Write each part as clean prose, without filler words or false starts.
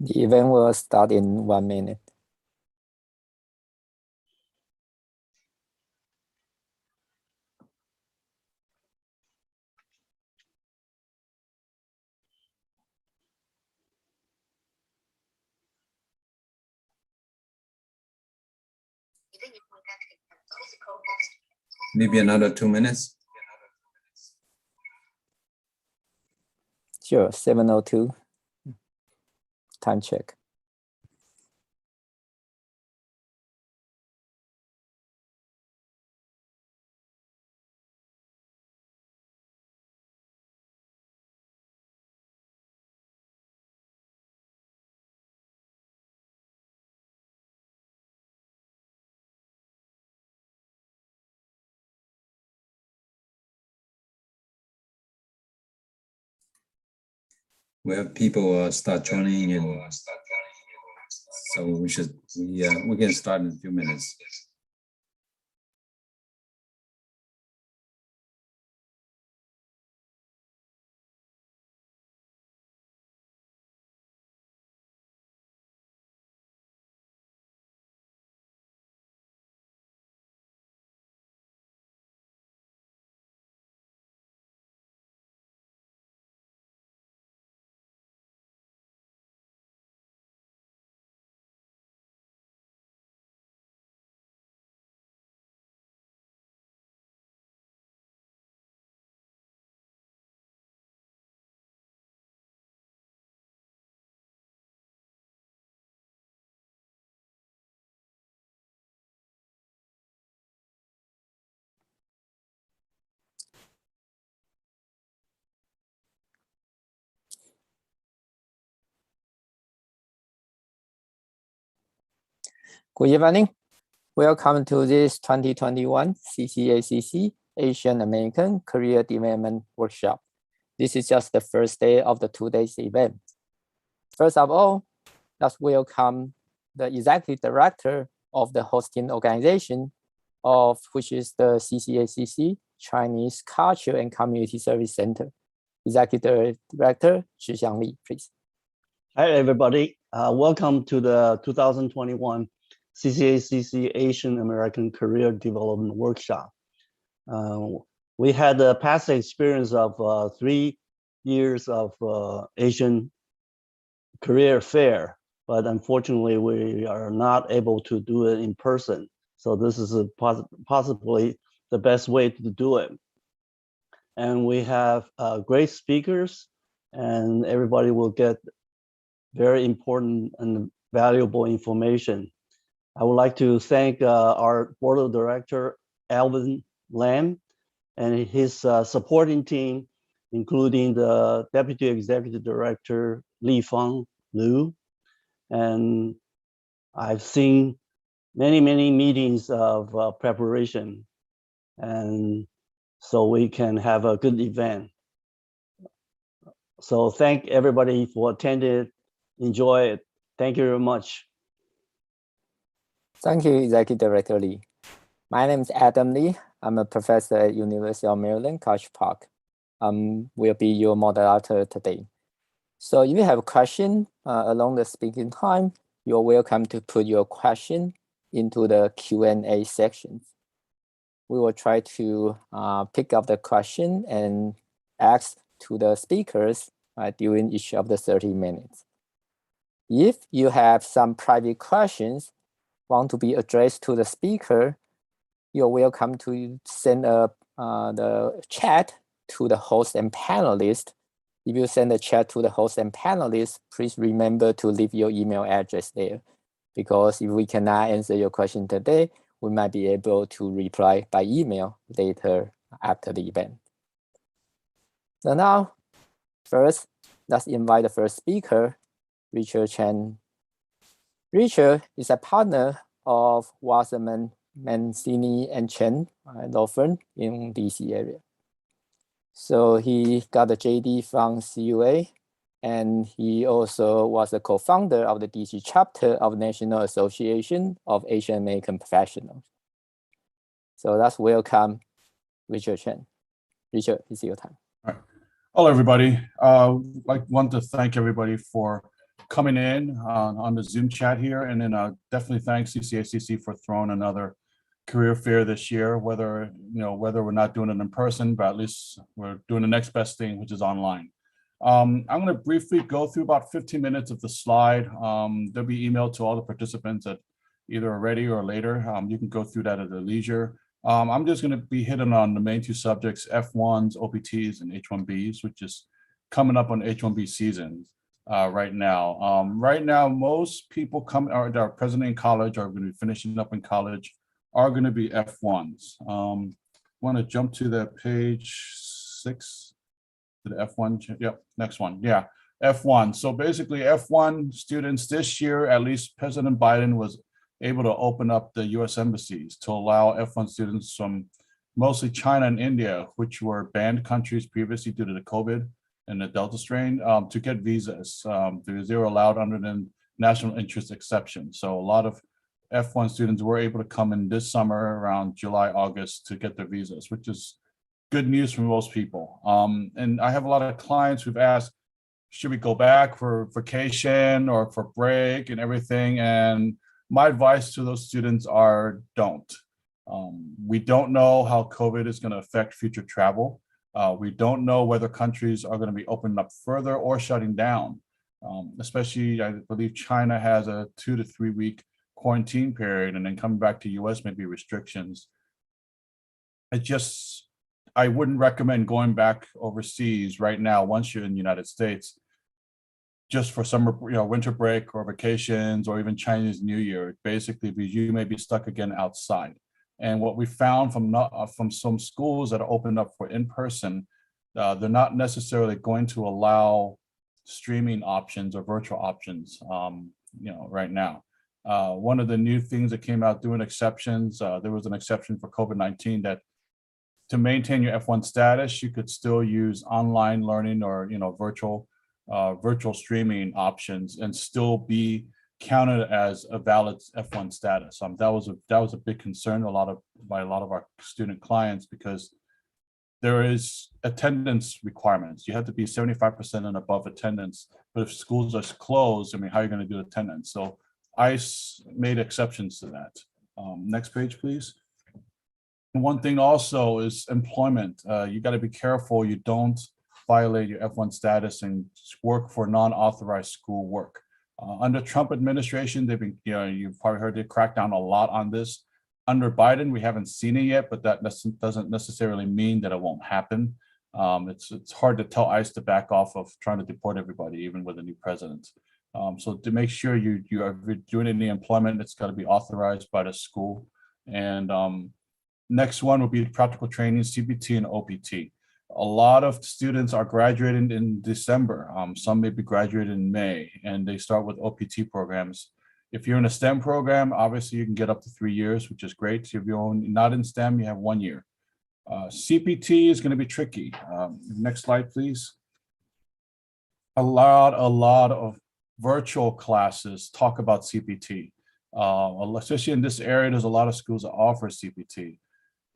The event will start in 1 minute. Maybe another 2 minutes. Sure, 7:02. Time check. We have people start joining, and so we can start in a few minutes. Good evening. Welcome to this 2021 CCACC Asian American Career Development Workshop. This is just the first day of the 2 days event. First of all, let's welcome the Executive Director of the hosting organization, of which is the CCACC Chinese Culture and Community Service Center. Executive Director Yuan-Li, please. Hi, everybody. Welcome to the 2021 CCACC Asian American Career Development Workshop. We had a past experience of 3 years of Asian Career Fair, but unfortunately we are not able to do it in person. So this is possibly the best way to do it. And we have great speakers, and everybody will get very important and valuable information. I would like to thank our board of director, Alvin Lam, and his supporting team, including the deputy executive director, Li Fang Liu. And I've seen many meetings of preparation, and so we can have a good event. So thank everybody for attending. Enjoy it. Thank you very much. Thank you, Executive Director Lee. My name is Adam Lee. I'm a professor at University of Maryland, College Park. Will be your moderator today. So if you have a question along the speaking time, you're welcome to put your question into the Q&A section. We will try to pick up the question and ask to the speakers during each of the 30 minutes. If you have some private questions want to be addressed to the speaker, you're welcome to send the chat to the host and panelist. If you send the chat to the host and panelist, please remember to leave your email address there, because if we cannot answer your question today, we might be able to reply by email later after the event. So now, first, let's invite the first speaker, Richard Chen. Richard is a partner of Wasserman, Mancini, and Chen law firm in DC area. So he got a JD from CUA, and he also was a co-founder of the DC chapter of National Association of Asian American Professionals. So let's welcome Richard Chen. Richard, it's your time. All right. Hello, everybody. I want to thank everybody for coming in on the Zoom chat here. And then definitely thanks CCACC for throwing another career fair this year, whether we're not doing it in person, but at least we're doing the next best thing, which is online. I'm going to briefly go through about 15 minutes of the slide. They'll be emailed to all the participants at either already or later. You can go through that at your leisure. I'm just going to be hitting on the main two subjects, F1s, OPTs, and H1Bs, which is coming up on H1B season right now. Right now, most people that are present in college are going to be finishing up in college are going to be F1s. Want to jump to the page 6, to the F1, yep, next one, yeah, F1. So basically F1 students this year, at least President Biden was able to open up the US embassies to allow F1 students from mostly China and India, which were banned countries previously due to the COVID and the Delta strain, to get visas. They were allowed under the national interest exception. So a lot of F1 students were able to come in this summer around July, August to get their visas, which is good news for most people. And I have a lot of clients who've asked, should we go back for vacation or for break and everything? And my advice to those students are don't. We don't know how COVID is going to affect future travel. We don't know whether countries are going to be opening up further or shutting down. Especially, I believe China has a 2 to 3 week quarantine period, and then coming back to US maybe restrictions. I wouldn't recommend going back overseas right now once you're in the United States, just for summer, winter break or vacations or even Chinese New Year, basically because you may be stuck again outside. And what we found from some schools that are opened up for in-person, they're not necessarily going to allow streaming options or virtual options, right now. One of the new things that came out doing exceptions, there was an exception for COVID-19 that to maintain your F1 status, you could still use online learning or virtual streaming options and still be counted as a valid F1 status. That was a big concern by a lot of our student clients, because there is attendance requirements. You have to be 75% and above attendance, but if schools are closed, how are you going to do attendance? So ICE made exceptions to that. Next page, please. One thing also is employment. You got to be careful you don't violate your F1 status and work for non-authorized school work. Under Trump administration, they've been, you've probably heard they cracked down a lot on this. Under Biden, we haven't seen it yet, but that doesn't necessarily mean that it won't happen. It's hard to tell ICE to back off of trying to deport everybody, even with a new president. So to make sure you are doing any employment, it's got to be authorized by the school. And next one will be practical training, CBT and OPT. A lot of students are graduating in December. Some may be graduating in May, and they start with OPT programs. If you're in a STEM program, obviously you can get up to 3 years, which is great. If you're not in STEM, you have 1 year. CPT is going to be tricky. Next slide, please. A lot of virtual classes talk about CPT. Especially in this area, there's a lot of schools that offer CPT.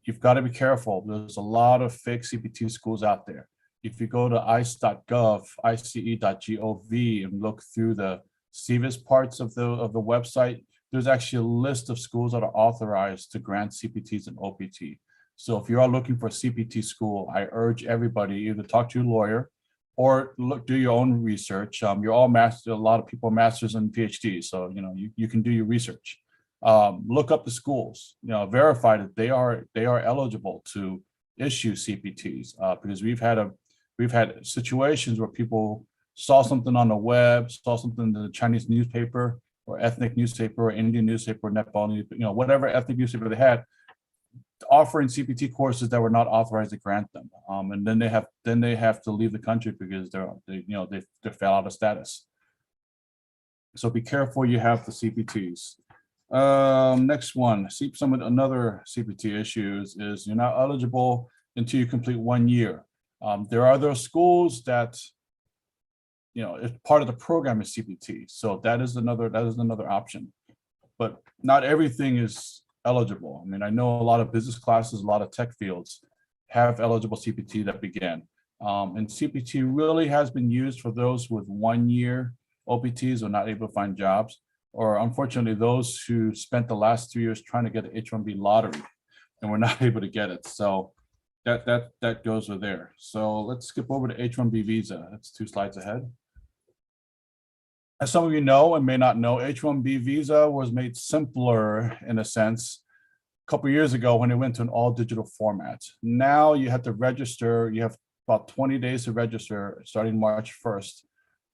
You've got to be careful. There's a lot of fake CPT schools out there. If you go to ice.gov, ice.gov, and look through the CVIS parts of the website, there's actually a list of schools that are authorized to grant CPTs and OPT. So if you are looking for a CPT school, I urge everybody either talk to your lawyer or do your own research. You're all masters. A lot of people are masters and PhDs, so you can do your research. Look up the schools. Verify that they are eligible to issue CPTs, because we've had situations where people saw something on the web, saw something in the Chinese newspaper or ethnic newspaper or Indian newspaper, Nepal newspaper, whatever ethnic newspaper they had, offering CPT courses that were not authorized to grant them, and then they have to leave the country because they fell out of status. So be careful you have the CPTs. Next one, another CPT issues is you're not eligible until you complete 1 year. There are those schools that, if part of the program is CPT, so that is another option, but not everything is eligible. I know a lot of business classes, a lot of tech fields have eligible CPT that begin. And CPT really has been used for those with 1 year OPTs are not able to find jobs, or unfortunately, those who spent the last 2 years trying to get an H-1B lottery and were not able to get it. So that goes with there. So let's skip over to H-1B visa. That's 2 slides ahead. As some of you know and may not know, H-1B visa was made simpler in a sense a couple years ago when it went to an all digital format. Now you have to register. You have about 20 days to register starting March 1st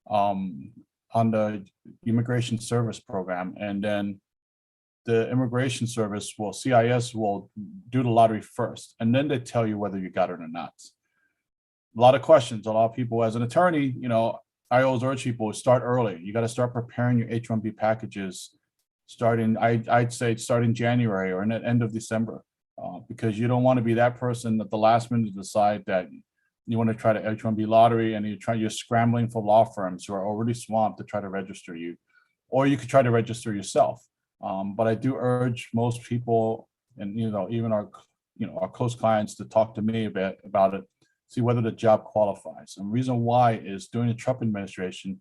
on the Immigration Service Program. And then the Immigration Service will, CIS will do the lottery first. And then they tell you whether you got it or not. A lot of questions, a lot of people as an attorney, you know, I always urge people to start early. You got to start preparing your H-1B packages starting, I'd say starting January or in the end of December, because you don't want to be that person at the last minute to decide that you want to try the H-1B lottery and you're scrambling for law firms who are already swamped to try to register you, or you could try to register yourself. But I do urge most people, and you know, even our close clients, to talk to me a bit about it, see whether the job qualifies. And the reason why is during the Trump administration,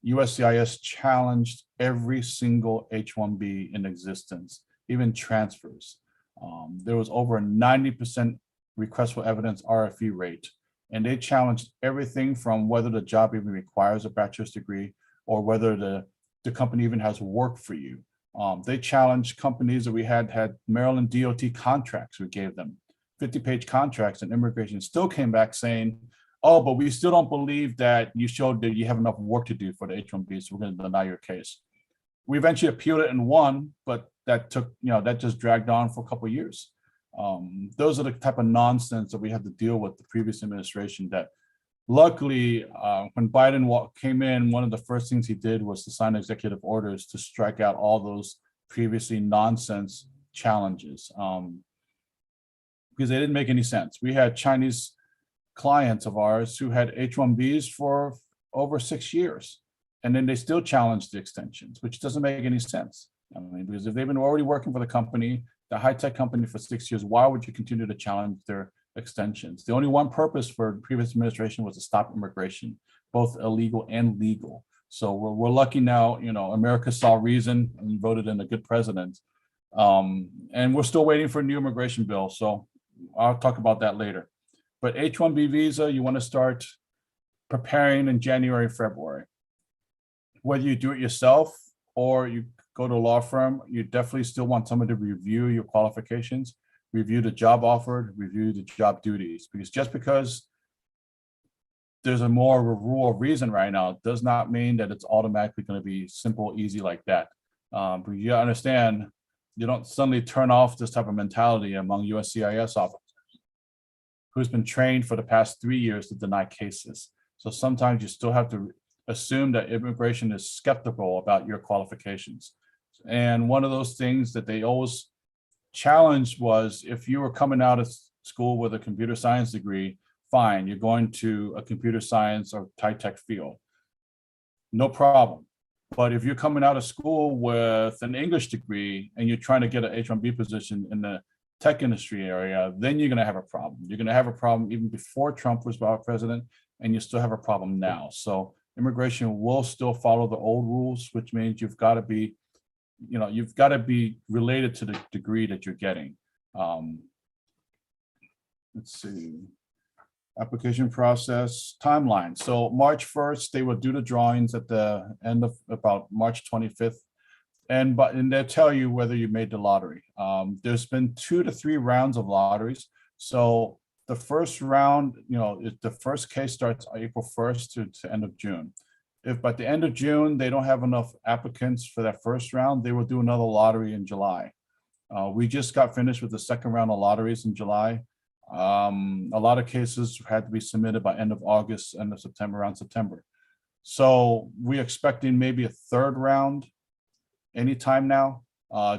USCIS challenged every single H-1B in existence, even transfers. There was over a 90% request for evidence RFE rate, and they challenged everything from whether the job even requires a bachelor's degree or whether the company even has work for you. They challenged companies that we had Maryland DOT contracts we gave them, 50-page contracts, and immigration still came back saying, oh, but we still don't believe that you showed that you have enough work to do for the H-1B, so we're going to deny your case. We eventually appealed it and won, but that took, that just dragged on for a couple of years. Those are the type of nonsense that we had to deal with the previous administration that luckily, when Biden came in, one of the first things he did was to sign executive orders to strike out all those previously nonsense challenges, because they didn't make any sense. We had Chinese clients of ours who had H-1Bs for over 6 years, and then they still challenged the extensions, which doesn't make any sense. I mean, because if they've been already working for the company, the high-tech company, for 6 years, why would you continue to challenge their extensions? The only one purpose for the previous administration was to stop immigration, both illegal and legal. So we're lucky now, America saw reason and voted in a good president. And we're still waiting for a new immigration bill. So I'll talk about that later. But H-1B visa, you want to start preparing in January, February. Whether you do it yourself or you go to a law firm, you definitely still want someone to review your qualifications, review the job offered, review the job duties. Because just because there's a more of a rule of reason right now does not mean that it's automatically going to be simple, easy like that. But you understand, you don't suddenly turn off this type of mentality among USCIS officers who's been trained for the past 3 years to deny cases. So sometimes you still have to assume that immigration is skeptical about your qualifications. And one of those things that they always challenged was, if you were coming out of school with a computer science degree, fine, you're going to a computer science or high-tech field, no problem. But if you're coming out of school with an English degree and you're trying to get an H-1B position in the tech industry area, then you're going to have a problem. You're going to have a problem even before Trump was president, and you still have a problem now. So immigration will still follow the old rules, which means you've got to be, you've got to be related to the degree that you're getting. Let's see. Application process timeline. So March 1st, they will do the drawings at the end of about March 25th. And they'll tell you whether you made the lottery. There's been 2 to 3 rounds of lotteries. So the first round, the first case starts April 1st to end of June. If by the end of June, they don't have enough applicants for that first round, they will do another lottery in July. We just got finished with the second round of lotteries in July. A lot of cases had to be submitted by end of August, end of September, around September. So we're expecting maybe a third round anytime now,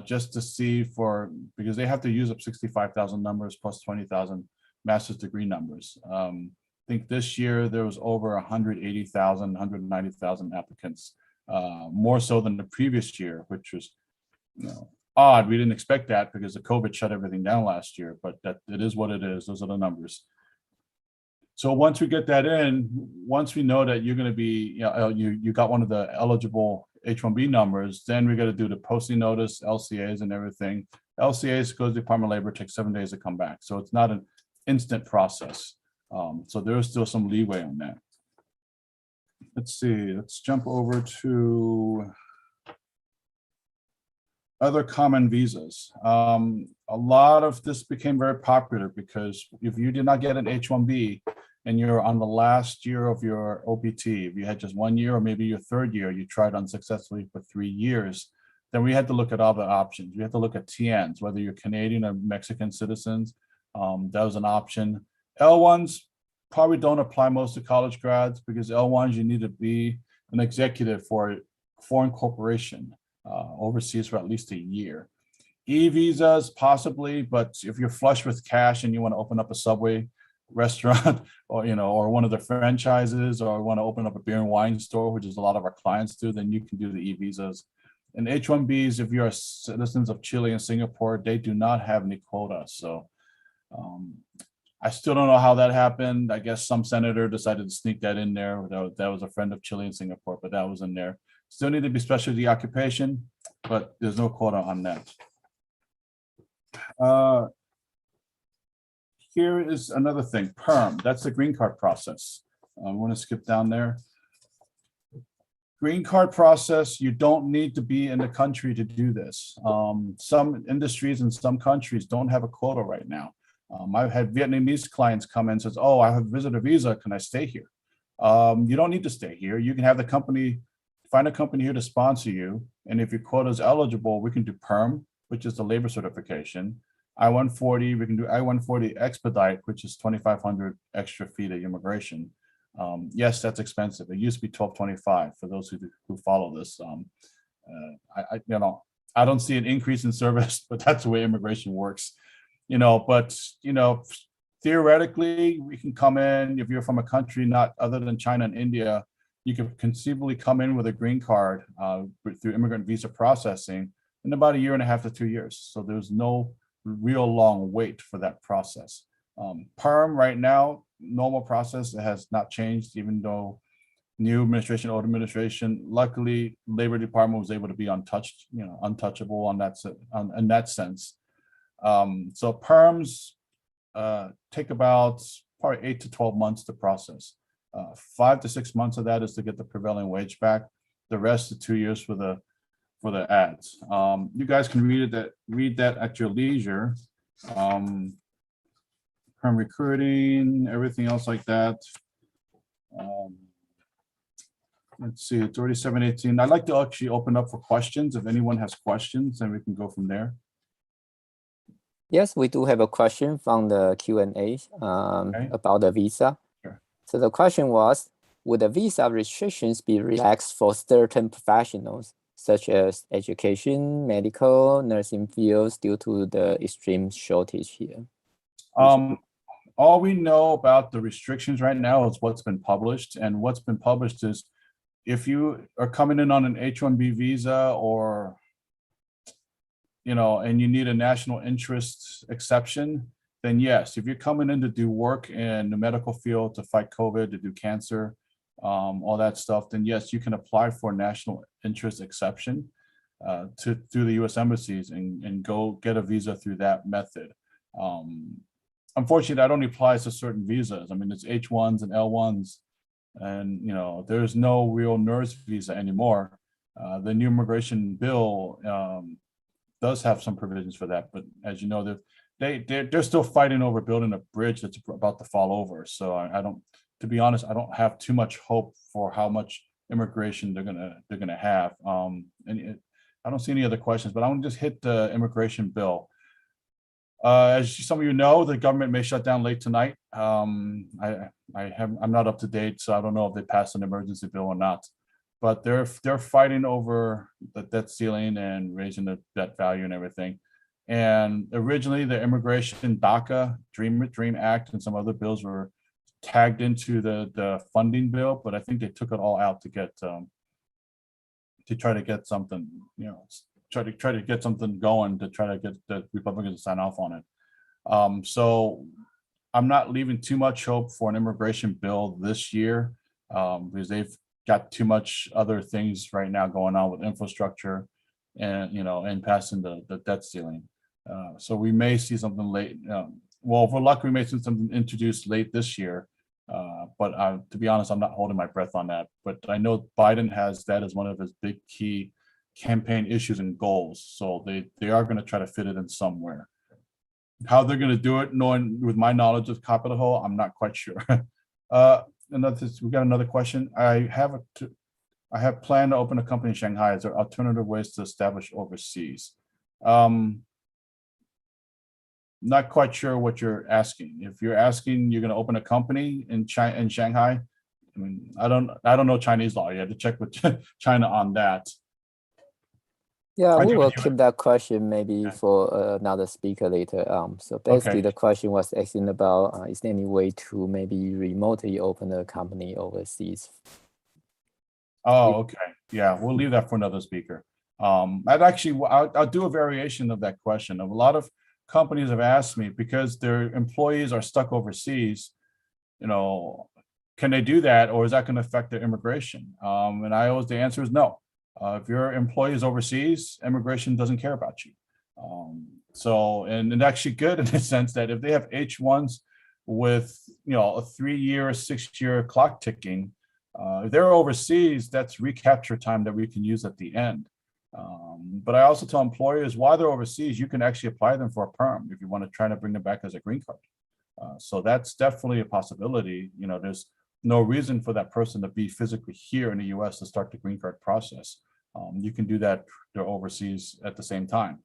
just to see because they have to use up 65,000 numbers plus 20,000 master's degree numbers. I think this year there was over 180,000, 190,000 applicants, more so than the previous year, which was, odd. We didn't expect that because the COVID shut everything down last year, but that it is what it is. Those are the numbers. So once we get that in, once we know that you're going to be, you got one of the eligible H1B numbers, then we got to do the posting notice, LCAs and everything. LCAs goes to Department of Labor, takes 7 days to come back. So it's not an instant process. So there is still some leeway on that. Let's see, let's jump over to other common visas. A lot of this became very popular because if you did not get an H1B and you're on the last year of your OPT, if you had just 1 year or maybe your third year, you tried unsuccessfully for 3 years, then we had to look at other options. We had to look at TNs, whether you're Canadian or Mexican citizens. That was an option. L1s probably don't apply most to college grads because L1s, you need to be an executive for a foreign corporation overseas for at least a year. E-visas possibly, but if you're flush with cash and you want to open up a Subway restaurant or one of the franchises, or want to open up a beer and wine store, which is a lot of our clients do, then you can do the e-visas. And H1Bs, if you're citizens of Chile and Singapore, they do not have any quota. So I still don't know how that happened. I guess some senator decided to sneak that in there. That was a friend of Chile and Singapore, but that was in there. Still need to be specialty occupation, but there's no quota on that. Here is another thing, PERM. That's the green card process. I want to skip down there. Green card process, you don't need to be in the country to do this. Some industries in some countries don't have a quota right now. I've had Vietnamese clients come in and says, oh, I have a visitor visa, can I stay here? You don't need to stay here. You can have the company, find a company here to sponsor you. And if your quota is eligible, we can do PERM, which is the labor certification. I-140, we can do I-140 expedite, which is 2,500 extra fee to immigration. Yes, that's expensive. It used to be $1,225 for those who follow this. I don't see an increase in service, but that's the way immigration works. Theoretically, we can come in, if you're from a country not other than China and India, you can conceivably come in with a green card through immigrant visa processing in about 1.5 to 2 years. So there's no real long wait for that process. PERM right now, normal process, it has not changed, even though new administration, old administration, luckily Labor Department was able to be untouched, untouchable on that in that sense. So PERMs take about probably 8 to 12 months to process. 5 to 6 months of that is to get the prevailing wage back. The rest is 2 years for the ads. You guys can read that at your leisure. PERM recruiting, everything else like that. Let's see, it's already 7:18. I'd like to actually open up for questions. If anyone has questions, then we can go from there. Yes, we do have a question from the Q&A about the visa. Sure. So the question was, would the visa restrictions be relaxed for certain professionals, such as education, medical, nursing fields, due to the extreme shortage here? All we know about the restrictions right now is what's been published, and what's been published is if you are coming in on an H1B visa or and you need a national interest exception, then yes, if you're coming in to do work in the medical field to fight COVID, to do cancer, all that stuff, then yes, you can apply for a national interest exception through the U.S. embassies and go get a visa through that method. Unfortunately, that only applies to certain visas. I mean, it's H1s and L1s, and there's no real nurse visa anymore. The new immigration bill does have some provisions for that, but as you know, they're still fighting over building a bridge that's about to fall over. So to be honest, I don't have too much hope for how much immigration they're gonna have. I don't see any other questions, but I want to just hit the immigration bill. As some of you know, the government may shut down late tonight. I'm not up to date, so I don't know if they passed an emergency bill or not. But they're fighting over the debt ceiling and raising the debt value and everything. And originally, the immigration DACA, Dream Act, and some other bills were tagged into the funding bill, but I think they took it all out to get to try to get something, try to get something going to try to get the Republicans to sign off on it. So I'm not leaving too much hope for an immigration bill this year because they've got too much other things right now going on with infrastructure and, and passing the debt ceiling. So we may see something late. Well, if we're lucky, we may see something introduced late this year. But to be honest, I'm not holding my breath on that. But I know Biden has that as one of his big key campaign issues and goals. So they are going to try to fit it in somewhere. How they're going to do it, knowing with my knowledge of Capitol Hill, I'm not quite sure. We got another question. I have planned to open a company in Shanghai. Is there alternative ways to establish overseas? Not quite sure what you're asking. If you're asking, you're going to open a company in Shanghai. I mean, I don't know Chinese law. You have to check with China on that. Yeah, we will keep that question maybe for another speaker later. So basically, the question was asking about is there any way to maybe remotely open a company overseas? Oh, okay. Yeah, we'll leave that for another speaker. I'll do a variation of that question. A lot of companies have asked me because their employees are stuck overseas, can they do that, or is that going to affect their immigration? And the answer is no. If your employee is overseas, immigration doesn't care about you. And actually good in the sense that if they have H1s with, a 3-year, 6-year clock ticking, if they're overseas, that's recapture time that we can use at the end. But I also tell employers while they're overseas, you can actually apply them for a perm if you want to try to bring them back as a green card. So that's definitely a possibility. There's no reason for that person to be physically here in the US to start the green card process. You can do that they're overseas at the same time.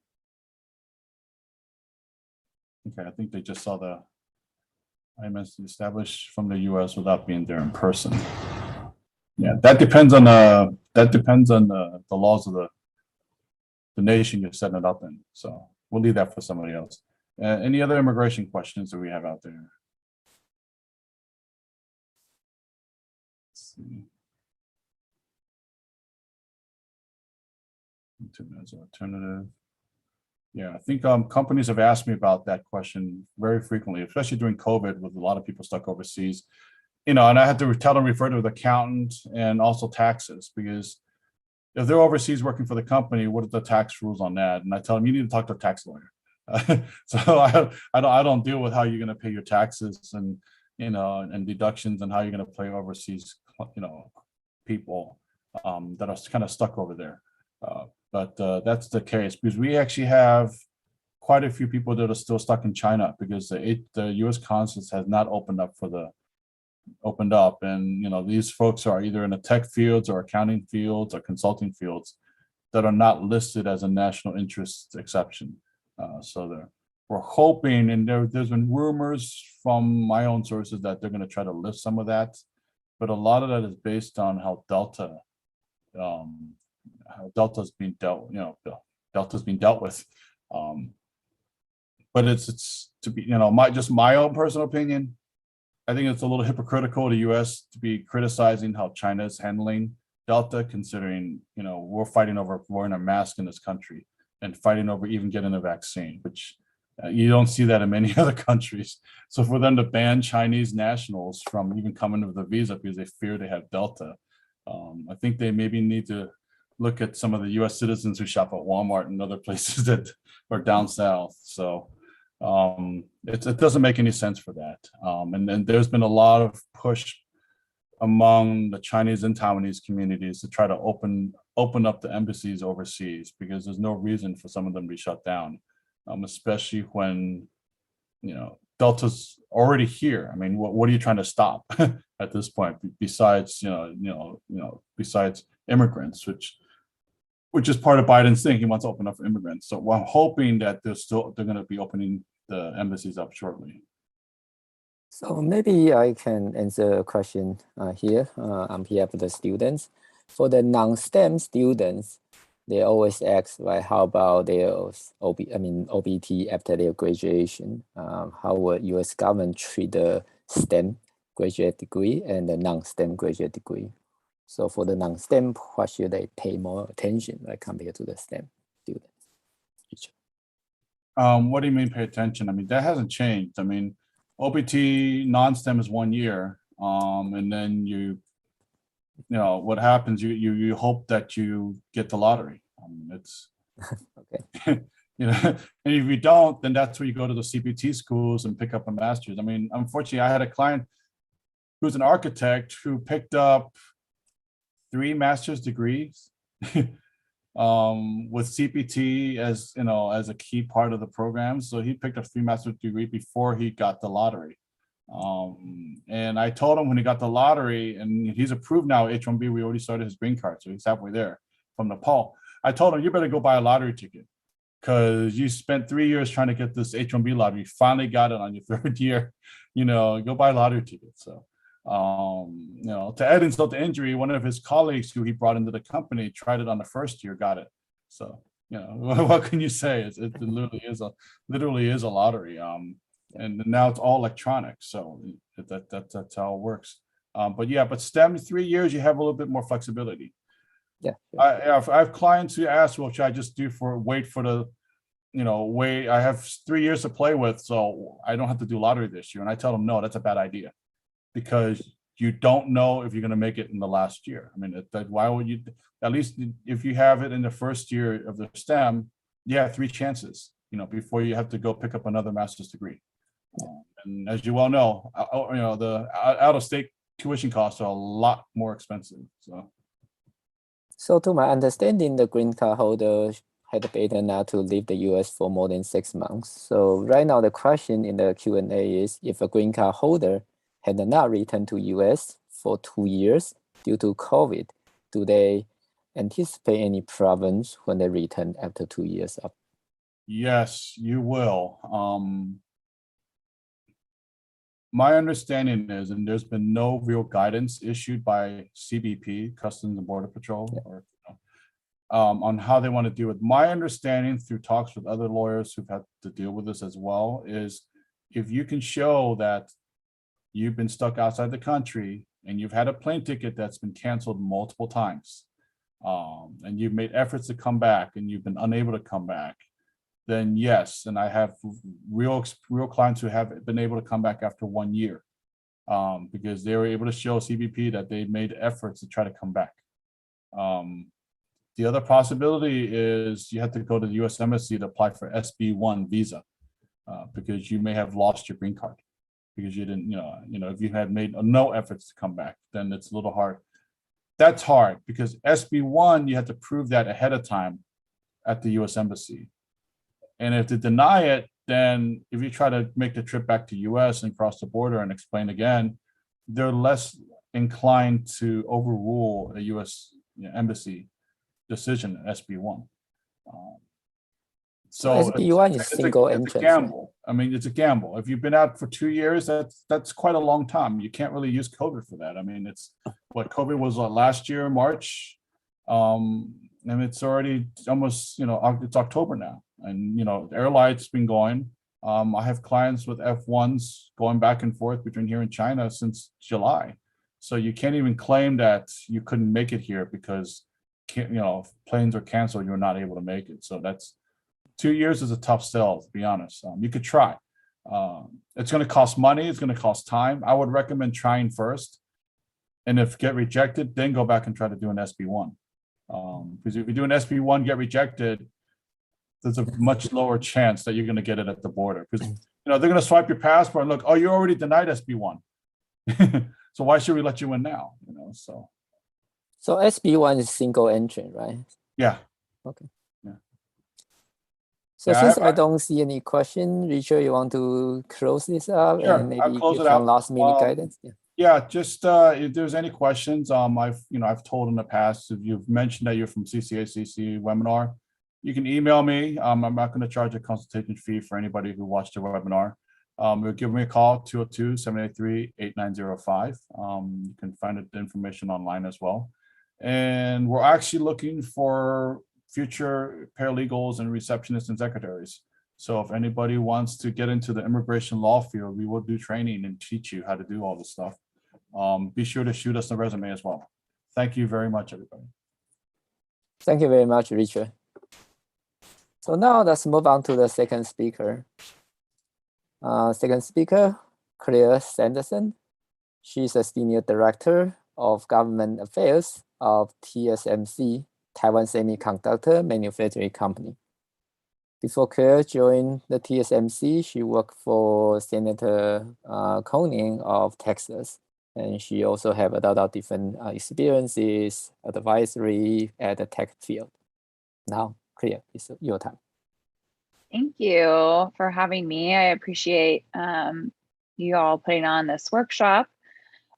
Okay, I think they just saw the IMS established from the US without being there in person. Yeah, that depends on the laws of the nation you're setting it up in. So we'll leave that for somebody else. Any other immigration questions that we have out there? Let's see. As an alternative. Yeah, I think companies have asked me about that question very frequently, especially during COVID with a lot of people stuck overseas. And I had to tell them refer to the accountant and also taxes, because if they're overseas working for the company, what are the tax rules on that? And I tell them you need to talk to a tax lawyer. So I don't deal with how you're going to pay your taxes and and deductions and how you're going to pay overseas people that are kind of stuck over there. But that's the case because we actually have quite a few people that are still stuck in China because the U.S. consulate has not opened up, and these folks are either in the tech fields or accounting fields or consulting fields that are not listed as a national interest exception. So we're hoping, and there's been rumors from my own sources that they're going to try to lift some of that, but a lot of that is based on how Delta's being dealt with. But it's to be my own personal opinion. I think it's a little hypocritical of the U.S. to be criticizing how China is handling Delta, considering we're fighting over wearing a mask in this country and fighting over even getting a vaccine, which you don't see that in many other countries. So for them to ban Chinese nationals from even coming with a visa because they fear they have Delta, I think they maybe need to look at some of the U.S. citizens who shop at Walmart and other places that are down south. So it doesn't make any sense for that. And then there's been a lot of push among the Chinese and Taiwanese communities to try to open up the embassies overseas because there's no reason for some of them to be shut down, especially when Delta's already here. I mean, what are you trying to stop at this point? Besides besides immigrants, which is part of Biden's thing. He wants to open up for immigrants. So I'm hoping that they're going to be opening the embassies up shortly. So maybe I can answer a question here on behalf of the students. For the non-STEM students, they always ask, right, how about their OPT after their graduation? How will U.S. government treat the STEM graduate degree and the non-STEM graduate degree? So for the non-STEM, what should they pay more attention, right, compared to the STEM students? What do you mean pay attention? I mean, that hasn't changed. I mean, OPT non-STEM is 1 year. And then you know, what happens, you hope that you get the lottery. It's, Okay. you know, and if you don't, then that's where you go to the CPT schools and pick up a master's. I mean, unfortunately, I had a client who's an architect who picked up 3 master's degrees with CPT as, you know, as a key part of the program. So he picked up 3 master's degree before he got the lottery. And I told him when he got the lottery, and he's approved now, H1B, we already started his green card, so he's halfway there from Nepal. I told him, you better go buy a lottery ticket, because you spent 3 years trying to get this H1B lottery, finally got it on your 3rd year, you know, go buy a lottery ticket. So, you know, to add insult to injury, one of his colleagues who he brought into the company tried it on the 1st year, got it. So, you know, what can you say? It literally is a lottery. And now it's all electronic, so that's how it works. But yeah, but STEM 3 years, you have a little bit more flexibility. Yeah. I have clients who ask, well, should I just wait for the, you know, I have 3 years to play with, so I don't have to do lottery this year. And I tell them, no, that's a bad idea, because you don't know if you're going to make it in the last year. I mean, why would you? At least if you have it in the 1st year of the STEM, you have 3 chances, you know, before you have to go pick up another master's degree. And as you well know, you know, the out-of-state tuition costs are a lot more expensive. So to my understanding, the green card holder had better not to leave the US for more than 6 months. So right now the question in the Q&A is, if a green card holder had not returned to US for 2 years due to COVID, do they anticipate any problems when they return after 2 years up? Yes, you will. My understanding is, and there's been no real guidance issued by CBP, Customs and Border Patrol, or on how they want to deal with. My understanding through talks with other lawyers who've had to deal with this as well is, if you can show that you've been stuck outside the country and you've had a plane ticket that's been canceled multiple times, and you've made efforts to come back and you've been unable to come back, then yes. And I have real clients who have been able to come back after 1 year, because they were able to show CBP that they made efforts to try to come back. The other possibility is you have to go to the US Embassy to apply for SB1 visa, because you may have lost your green card because you didn't, you know, if you had made no efforts to come back, then it's a little hard. That's hard because SB1, you have to prove that ahead of time at the US Embassy. And if they deny it, then if you try to make the trip back to US and cross the border and explain again, they're less inclined to overrule a US Embassy decision, SB1. So SB1 is single entrance. It's a gamble. I mean, it's a gamble. If you've been out for 2 years, that's quite a long time. You can't really use COVID for that. I mean, it's what COVID was last year, March, and it's already almost, you know, it's October now. And, you know, airline's been going. I have clients with F1s going back and forth between here and China since July. So you can't even claim that you couldn't make it here because, you know, planes are canceled, you're not able to make it. So that's 2 years is a tough sell, to be honest. You could try. It's going to cost money. It's going to cost time. I would recommend trying first. And if get rejected, then go back and try to do an SB1. Because if you do an SB1, get rejected, there's a much lower chance that you're going to get it at the border. Because, you know, they're going to swipe your passport and look, oh, you already denied SB1. So why should we let you in now? You know, so SB1 is single entrant, right? Yeah. Okay. Yeah. So Yeah, since I don't see any question, Richard, you want to close this up? Sure, And maybe I'll close give it some out. last minute guidance? Yeah. Yeah, just if there's any questions, I've told in the past, if you've mentioned that you're from CCACC webinar, you can email me. I'm not going to charge a consultation fee for anybody who watched the webinar. Give me a call, 202-783-8905. You can find the information online as well. And we're actually looking for future paralegals and receptionists and secretaries. So if anybody wants to get into the immigration law field, we will do training and teach you how to do all this stuff. Be sure to shoot us a resume as well. Thank you very much, everybody. Thank you very much, Richard. So now let's move on to the second speaker. Second speaker Claire Sanderson. She's a Senior Director of Government Affairs of TSMC, Taiwan Semiconductor Manufacturing Company. Before Claire joined the TSMC, she worked for Senator Cornyn of Texas. And she also have a lot of different experiences, advisory at the tech field. Now, Claire, it's your time. Thank you for having me. I appreciate you all putting on this workshop.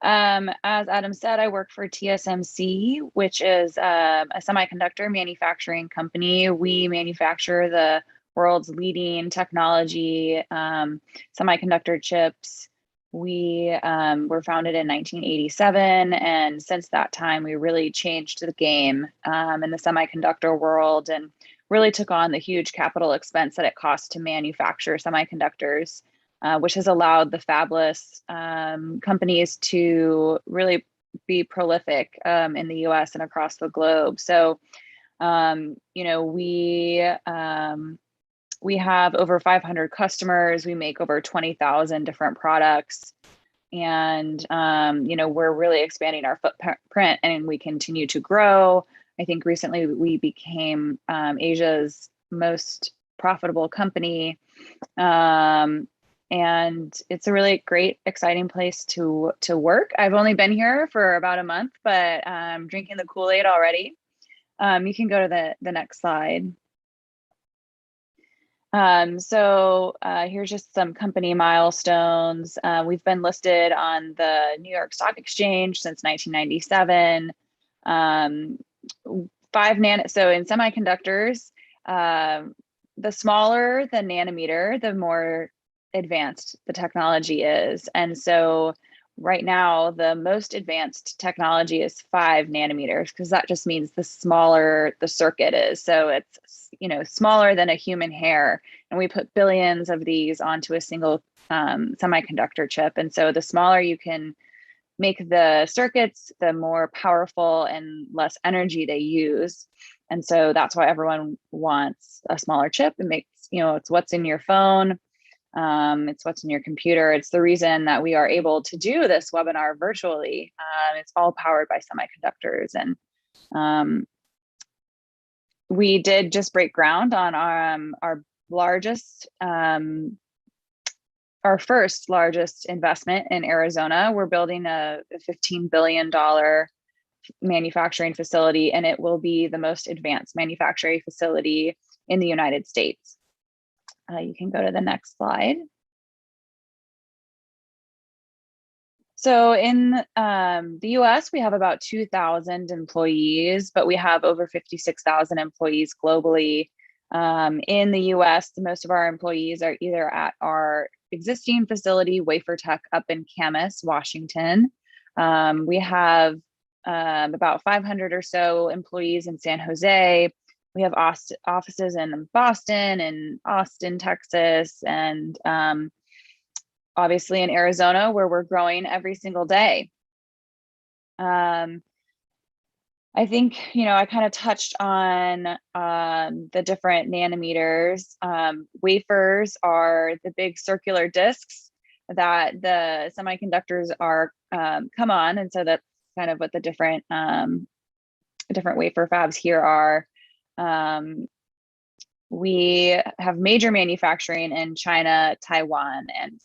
As Adam said, I work for TSMC, which is a semiconductor manufacturing company. We manufacture the world's leading technology semiconductor chips. We were founded in 1987, and since that time, we really changed the game in the semiconductor world and really took on the huge capital expense that it costs to manufacture semiconductors, which has allowed the fabless companies to really be prolific in the US and across the globe. So, you know, we have over 500 customers. We make over 20,000 different products. And, you know, we're really expanding our footprint and we continue to grow. I think recently we became Asia's most profitable company. And it's a really great, exciting place to work. I've only been here for about a month, but I'm drinking the Kool-Aid already. You can go to the next slide. Here's just some company milestones. We've been listed on the New York Stock Exchange since 1997. So in semiconductors, the smaller the nanometer, the more advanced the technology is. And so right now, the most advanced technology is 5 nanometers, because that just means the smaller the circuit is. So it's, you know, smaller than a human hair. And we put billions of these onto a single semiconductor chip. And so the smaller you can make the circuits, the more powerful and less energy they use. And so that's why everyone wants a smaller chip. It makes, you know, it's what's in your phone. It's what's in your computer. It's the reason that we are able to do this webinar virtually. It's all powered by semiconductors. And we did just break ground on our largest, our first largest investment in Arizona. We're building a $15 billion manufacturing facility, and it will be the most advanced manufacturing facility in the United States. You can go to the next slide. So in the US, we have about 2,000 employees, but we have over 56,000 employees globally. In the US, most of our employees are either at our existing facility, Wafer Tech, up in Camas, Washington. We have about 500 or so employees in San Jose. We have offices in Boston and Austin, Texas, and obviously in Arizona, where we're growing every single day. I think, you know, I kind of touched on the different nanometers. Wafers are the big circular discs that the semiconductors are come on, and so that's kind of what the different wafer fabs here are. We have major manufacturing in China, Taiwan, and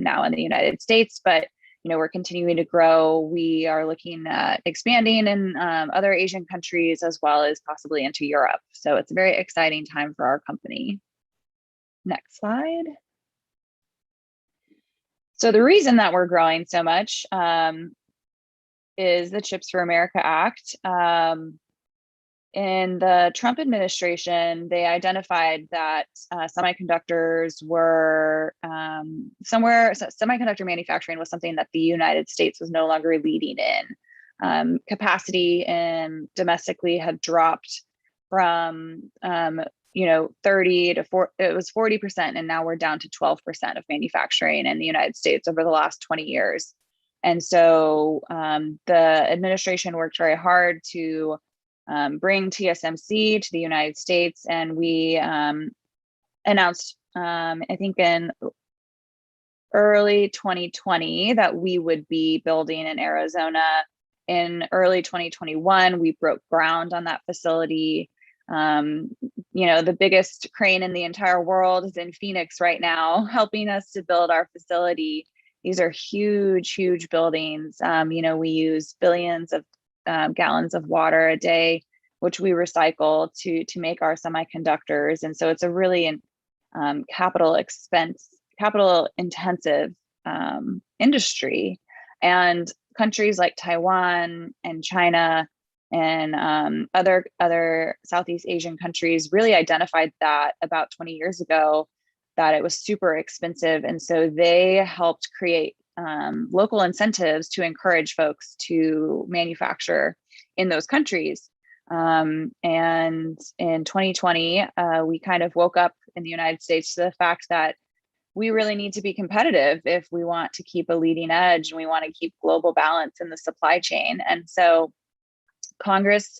now in the United States, but you know, we're continuing to grow. We are looking at expanding in other Asian countries as well as possibly into Europe. So it's a very exciting time for our company. Next slide. So the reason that we're growing so much is the Chips for America Act. In the Trump administration, they identified that semiconductors were semiconductor manufacturing was something that the United States was no longer leading in. Capacity and domestically had dropped from 30 to 4, it was 40%, and now we're down to 12% of manufacturing in the United States over the last 20 years. And so the administration worked very hard to bring TSMC to the United States, and we announced, I think in early 2020 that we would be building in Arizona. In early 2021, we broke ground on that facility. The biggest crane in the entire world is in Phoenix right now, helping us to build our facility. These are huge, huge buildings. We use billions of gallons of water a day, which we recycle to make our semiconductors. And so it's a really capital intensive industry. And countries like Taiwan and China and other Southeast Asian countries really identified that about 20 years ago, that it was super expensive. And so they helped create local incentives to encourage folks to manufacture in those countries. And in 2020, we kind of woke up in the United States to the fact that we really need to be competitive if we want to keep a leading edge and we want to keep global balance in the supply chain. And so Congress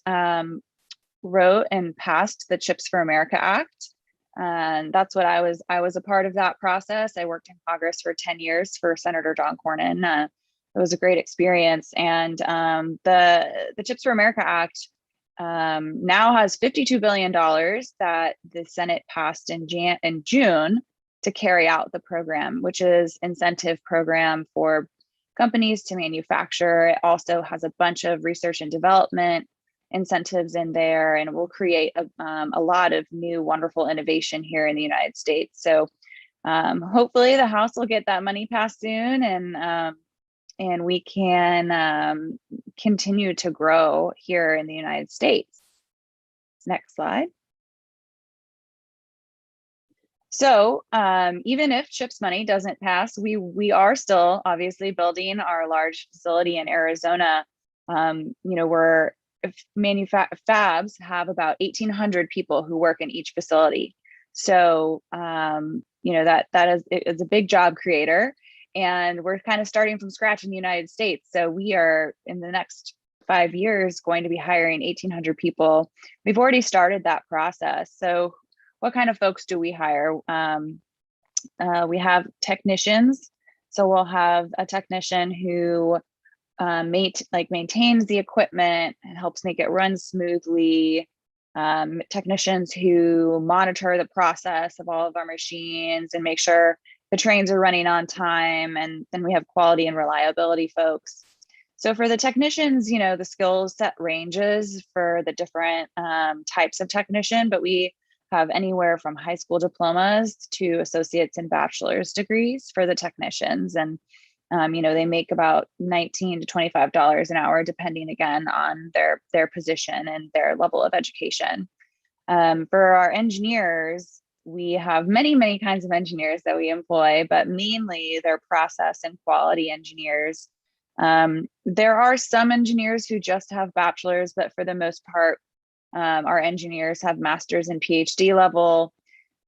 wrote and passed the Chips for America Act. And that's what I was a part of that process. I worked in Congress for 10 years for Senator John Cornyn. It was a great experience. And the Chips for America Act now has $52 billion that the Senate passed in June to carry out the program, which is incentive program for companies to manufacture. It also has a bunch of research and development incentives in there, and will create a lot of new wonderful innovation here in the United States. So hopefully the House will get that money passed soon, and we can continue to grow here in the United States. Next slide. So even if CHIPS money doesn't pass, we are still obviously building our large facility in Arizona. We're fabs have about 1,800 people who work in each facility. So that is a big job creator, and we're kind of starting from scratch in the United States. So we are in the next 5 years going to be hiring 1,800 people. We've already started that process. So what kind of folks do we hire? We have technicians. So we'll have a technician who maintains the equipment and helps make it run smoothly. Technicians who monitor the process of all of our machines and make sure the trains are running on time. And then we have quality and reliability folks. So for the technicians, the skill set ranges for the different types of technician, but we have anywhere from high school diplomas to associates and bachelor's degrees for the technicians. And, they make about $19 to $25 an hour, depending again on their position and their level of education. For our engineers, we have many, many kinds of engineers that we employ, but mainly they're process and quality engineers. There are some engineers who just have bachelor's, but for the most part, our engineers have master's and PhD level.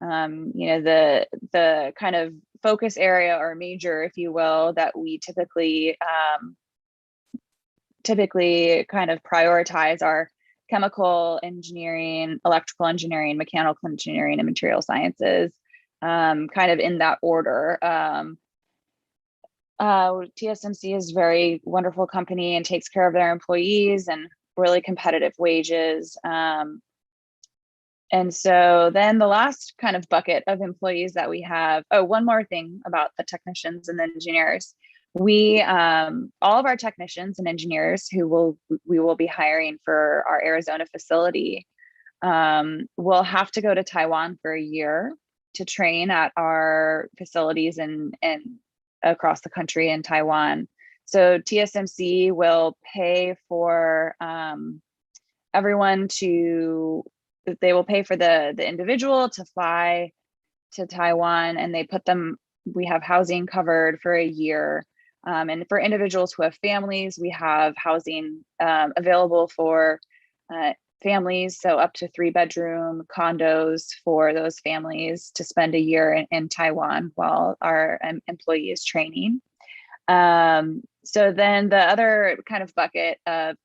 The kind of focus area or major, if you will, that we typically kind of prioritize are chemical engineering, electrical engineering, mechanical engineering, and material sciences, kind of in that order. TSMC is a very wonderful company and takes care of their employees and really competitive wages. And so then the last kind of bucket of employees that we have, one more thing about the technicians and the engineers. We, all of our technicians and engineers we will be hiring for our Arizona facility will have to go to Taiwan for a year to train at our facilities and across the country in Taiwan. So TSMC will pay for everyone they will pay for the individual to fly to Taiwan, and we have housing covered for a year. And for individuals who have families, we have housing available for families. So up to 3-bedroom condos for those families to spend a year in Taiwan while our employee is training. So then the other kind of bucket of,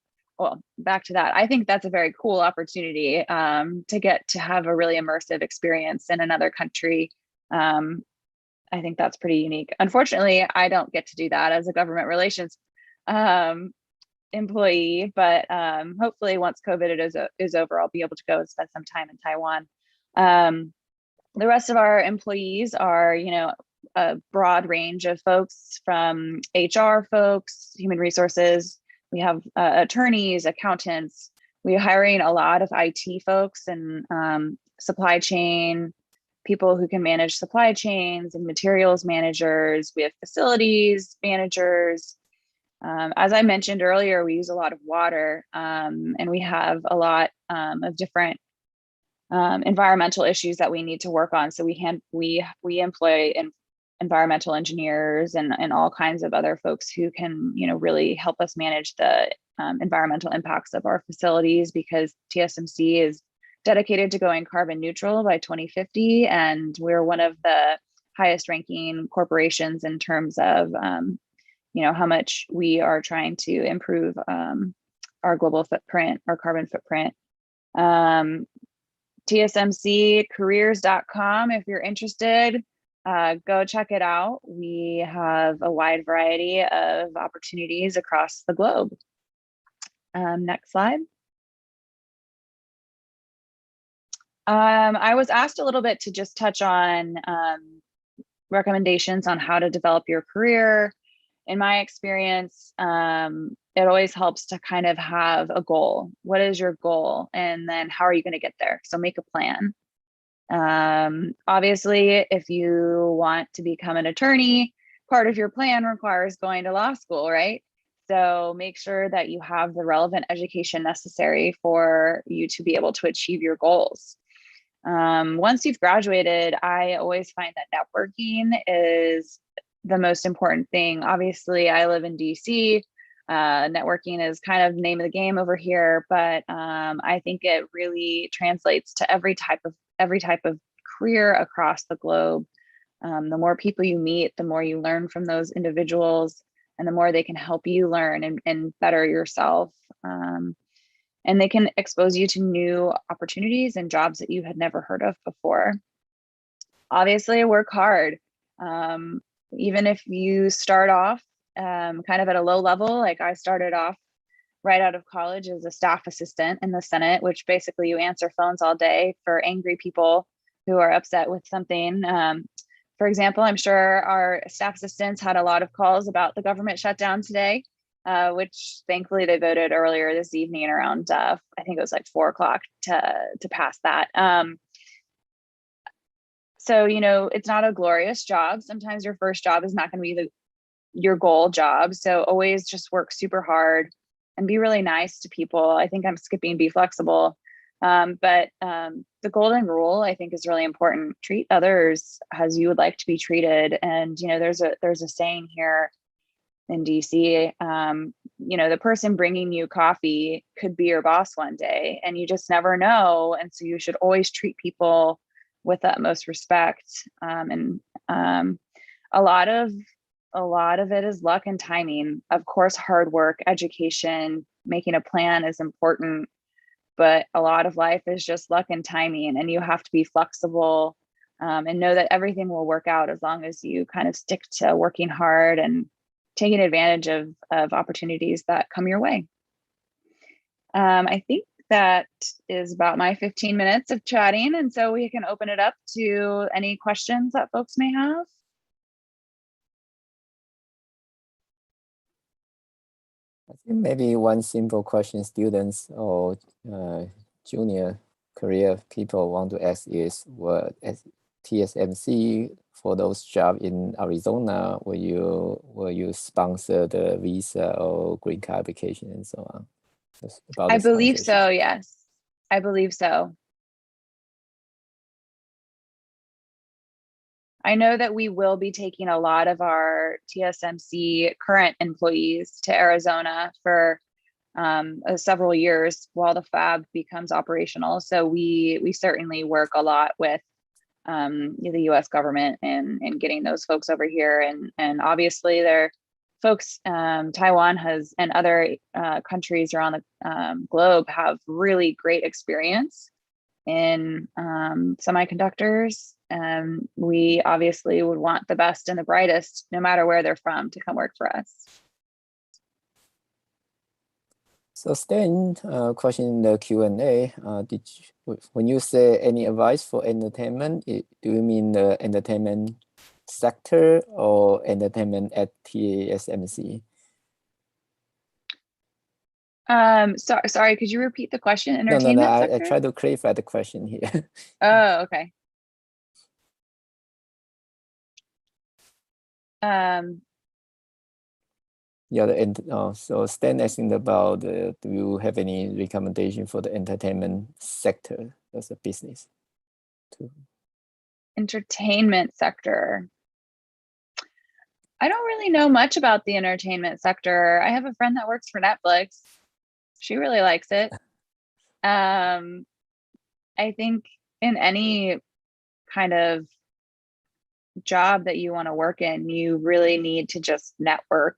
back to that, I think that's a very cool opportunity to get to have a really immersive experience in another country. I think that's pretty unique. Unfortunately, I don't get to do that as a government relations employee, but hopefully once COVID is over, I'll be able to go and spend some time in Taiwan. The rest of our employees are, a broad range of folks, from HR folks, human resources. We have attorneys, accountants. We're hiring a lot of IT folks and supply chain, people who can manage supply chains and materials managers. We have facilities managers. As I mentioned earlier, we use a lot of water, and we have a lot of different environmental issues that we need to work on. So we employ environmental engineers and all kinds of other folks who can, really help us manage the environmental impacts of our facilities, because TSMC is dedicated to going carbon neutral by 2050, and we're one of the highest ranking corporations in terms of how much we are trying to improve our global footprint, our carbon footprint. TSMCcareers.com, if you're interested, go check it out. We have a wide variety of opportunities across the globe. Next slide. I was asked a little bit to just touch on recommendations on how to develop your career. In my experience, it always helps to kind of have a goal. What is your goal? And then how are you going to get there? So make a plan. Obviously, if you want to become an attorney, part of your plan requires going to law school, right? So make sure that you have the relevant education necessary for you to be able to achieve your goals. Once you've graduated, I always find that networking is the most important thing. Obviously, I live in DC. Networking is kind of the name of the game over here, but I think it really translates to every type of career across the globe. The more people you meet, the more you learn from those individuals, and the more they can help you learn and better yourself. And they can expose you to new opportunities and jobs that you had never heard of before. Obviously, work hard. Even if you start off kind of at a low level, like I started off right out of college as a staff assistant in the Senate, which basically you answer phones all day for angry people who are upset with something. For example, I'm sure our staff assistants had a lot of calls about the government shutdown today, which thankfully they voted earlier this evening around, I think it was like 4 o'clock to pass that. So, it's not a glorious job. Sometimes your first job is not going to be your goal job. So always just work super hard and be really nice to people. I think I'm skipping be flexible. But the golden rule, I think, is really important. Treat others as you would like to be treated. And, there's a saying here in DC, the person bringing you coffee could be your boss one day, and you just never know. And so you should always treat people with utmost respect. And a lot of it is luck and timing. Of course, hard work, education, making a plan is important, but a lot of life is just luck and timing, and you have to be flexible and know that everything will work out as long as you kind of stick to working hard and taking advantage of opportunities that come your way. I think that is about my 15 minutes of chatting, and so we can open it up to any questions that folks may have. I think maybe one simple question students or junior career people want to ask is, what TSMC for those jobs in Arizona, will you sponsor the visa or green card application and so on? I believe so, yes. I believe so. I know that we will be taking a lot of our TSMC current employees to Arizona for several years while the fab becomes operational. So we certainly work a lot with the US government and getting those folks over here. And obviously they're folks, Taiwan has, and other countries around the globe have really great experience in semiconductors. we obviously would want the best and the brightest, no matter where they're from, to come work for us. So Stan, question in the Q&A, when you say any advice for entertainment, do you mean the entertainment sector or entertainment at TSMC? Sorry, could you repeat the question? No, Entertainment I sector? try to clarify the question here. Oh, okay. Yeah, so Stan asking about, do you have any recommendation for the entertainment sector as a business? Entertainment sector. I don't really know much about the entertainment sector. I have a friend that works for Netflix. She really likes it. I think in any kind of job that you want to work in, you really need to just network.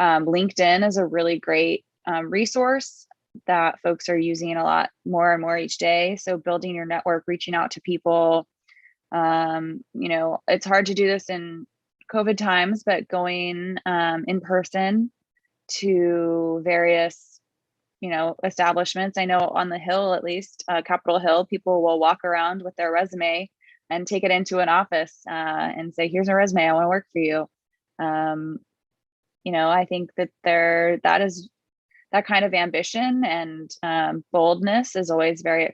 LinkedIn is a really great resource that folks are using a lot more and more each day. So building your network, reaching out to people. It's hard to do this in COVID times, but going in person to various establishments. I know on the Hill, at least Capitol Hill, people will walk around with their resume and take it into an office and say, here's a resume, I want to work for you. I think that that kind of ambition and boldness is always very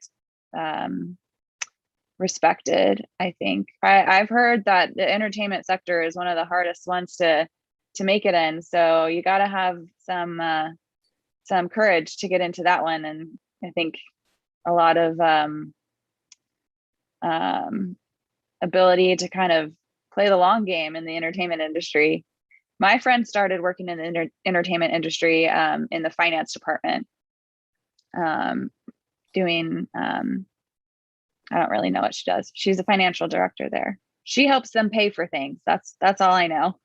respected. I think I've heard that the entertainment sector is one of the hardest ones to make it in. So you got to have some courage to get into that one. And I think a lot of ability to kind of play the long game in the entertainment industry. My friend started working in the entertainment industry in the finance department, doing, I don't really know what she does. She's a financial director there. She helps them pay for things. That's all I know.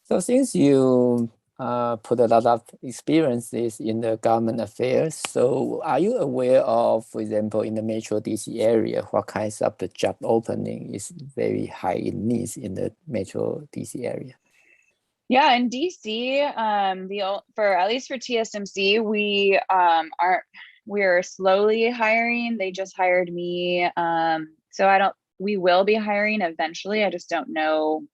So since you put a lot of experiences in the government affairs, so are you aware of, for example, in the Metro DC area, what kinds of the job opening is very high in needs in the Metro DC area? Yeah, in DC, at least for TSMC, we're slowly hiring. They just hired me. So we will be hiring eventually. I just don't know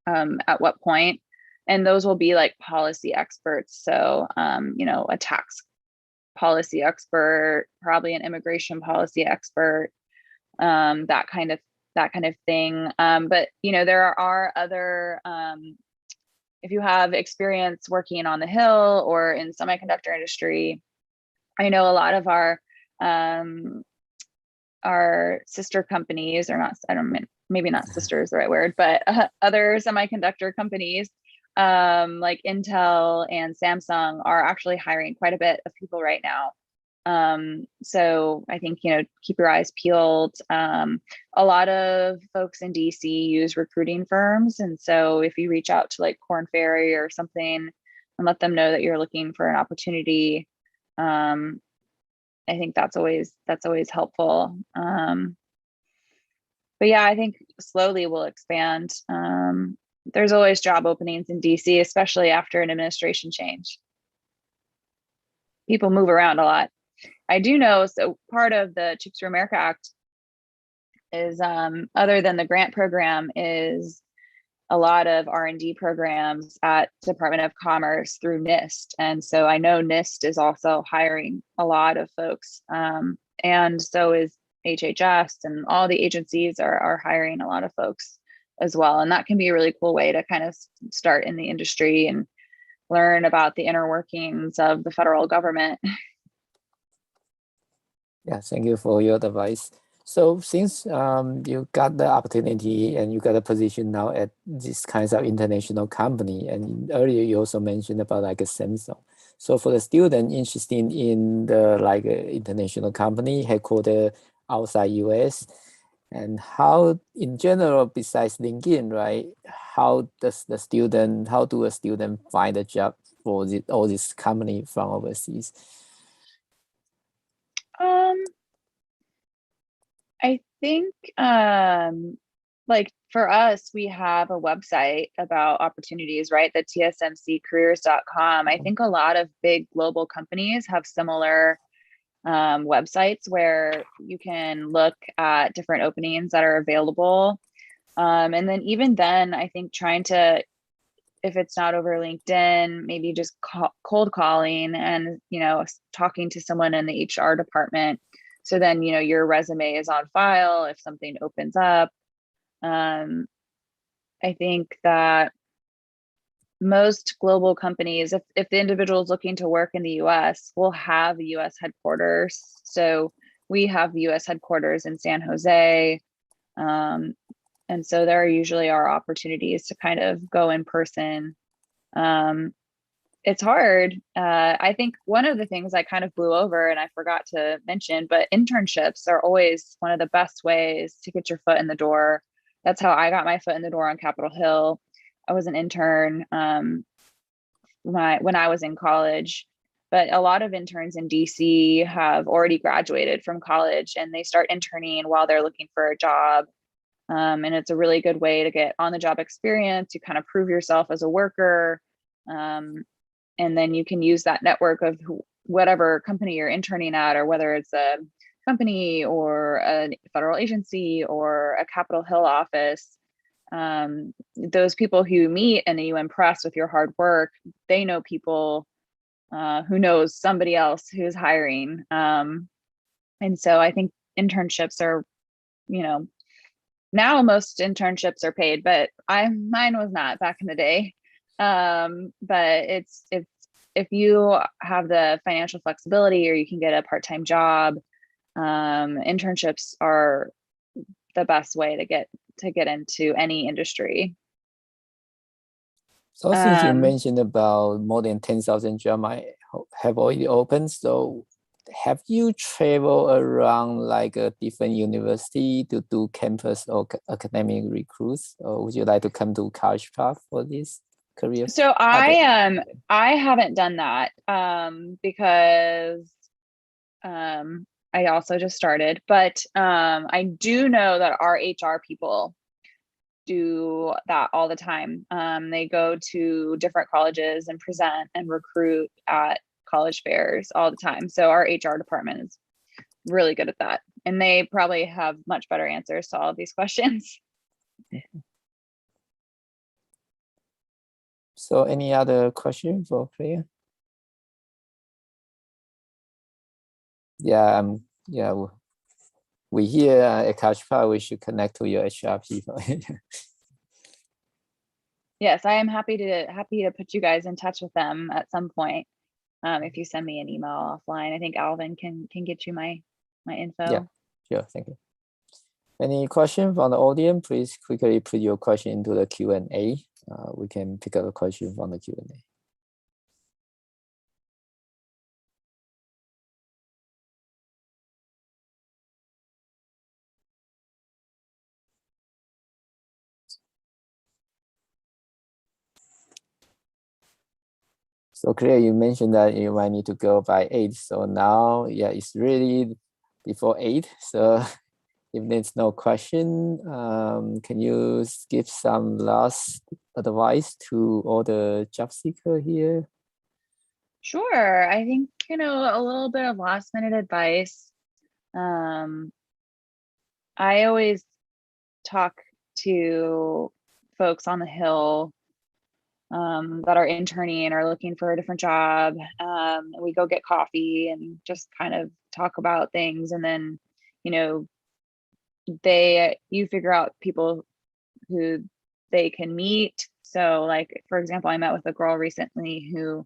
at what point. And those will be like policy experts. So, a tax policy expert, probably an immigration policy expert, that kind of thing. But, there are other, if you have experience working on the Hill or in semiconductor industry, I know a lot of our sister companies, or not, maybe not sister is the right word, but other semiconductor companies like Intel and Samsung are actually hiring quite a bit of people right now. So I think, keep your eyes peeled. A lot of folks in DC use recruiting firms. And so if you reach out to like Korn Ferry or something and let them know that you're looking for an opportunity, I think that's always helpful. But yeah, I think slowly we'll expand. There's always job openings in DC, especially after an administration change. People move around a lot. I do know, so part of the Chips for America Act is, other than the grant program, is a lot of R&D programs at Department of Commerce through NIST. And so I know NIST is also hiring a lot of folks. And so is HHS, and all the agencies are hiring a lot of folks as well. And that can be a really cool way to kind of start in the industry and learn about the inner workings of the federal government. Yeah, thank you for your advice. So since you got the opportunity and you got a position now at this kinds of international company, and earlier you also mentioned about like a Samsung. So for the student interested in the like international company headquartered outside US, and how in general, besides LinkedIn, right? How do a student find a job for all this company from overseas? I think like for us, we have a website about opportunities, right? The tsmccareers.com. I think a lot of big global companies have similar websites where you can look at different openings that are available. And then even then, I think trying to, if it's not over LinkedIn, maybe just cold calling and, you know, talking to someone in the HR department. So then, you know, your resume is on file if something opens up. I think that most global companies, if the individual is looking to work in the US, will have a US headquarters. So we have the US headquarters in San Jose. And so there usually are opportunities to kind of go in person. It's hard. I think one of the things I kind of blew over and I forgot to mention, but internships are always one of the best ways to get your foot in the door. That's how I got my foot in the door on Capitol Hill. I was an intern when I was in college, but a lot of interns in DC have already graduated from college and they start interning while they're looking for a job. And it's a really good way to get on the job experience, to kind of prove yourself as a worker. And then you can use that network of whatever company you're interning at, or whether it's a company or a federal agency or a Capitol Hill office. Those people who you meet and you impress with your hard work, they know people who knows somebody else who's hiring. And so I think internships are, you know, now most internships are paid, but mine was not back in the day. But it's if you have the financial flexibility or you can get a part-time job, internships are the best way to get into any industry. So since you mentioned about more than 10,000 jobs might have already opened, so have you traveled around like a different university to do campus or academic recruits, or would you like to come to College Park for this career? So I haven't done that because I also just started, but I do know that our HR people do that all the time. They go to different colleges and present and recruit at college fairs all the time. So our HR department is really good at that. And they probably have much better answers to all of these questions. So any other question for Claire? Yeah, we here at College Park, we should connect to your HR people. Yes, I am happy to put you guys in touch with them at some point. If you send me an email offline, I think Alvin can get you my info. Yeah, sure, thank you. Any question from the audience? Please quickly put your question into the Q&A. We can pick up a question from the Q&A. So Claire, you mentioned that you might need to go by 8. So now, yeah, it's really before 8. So if there's no question, can you give some last advice to all the job seeker here? Sure. I think, you know, a little bit of last minute advice. I always talk to folks on the Hill that are interning or looking for a different job. We go get coffee and just kind of talk about things. And then, you know, you figure out people who they can meet. So like, for example, I met with a girl recently who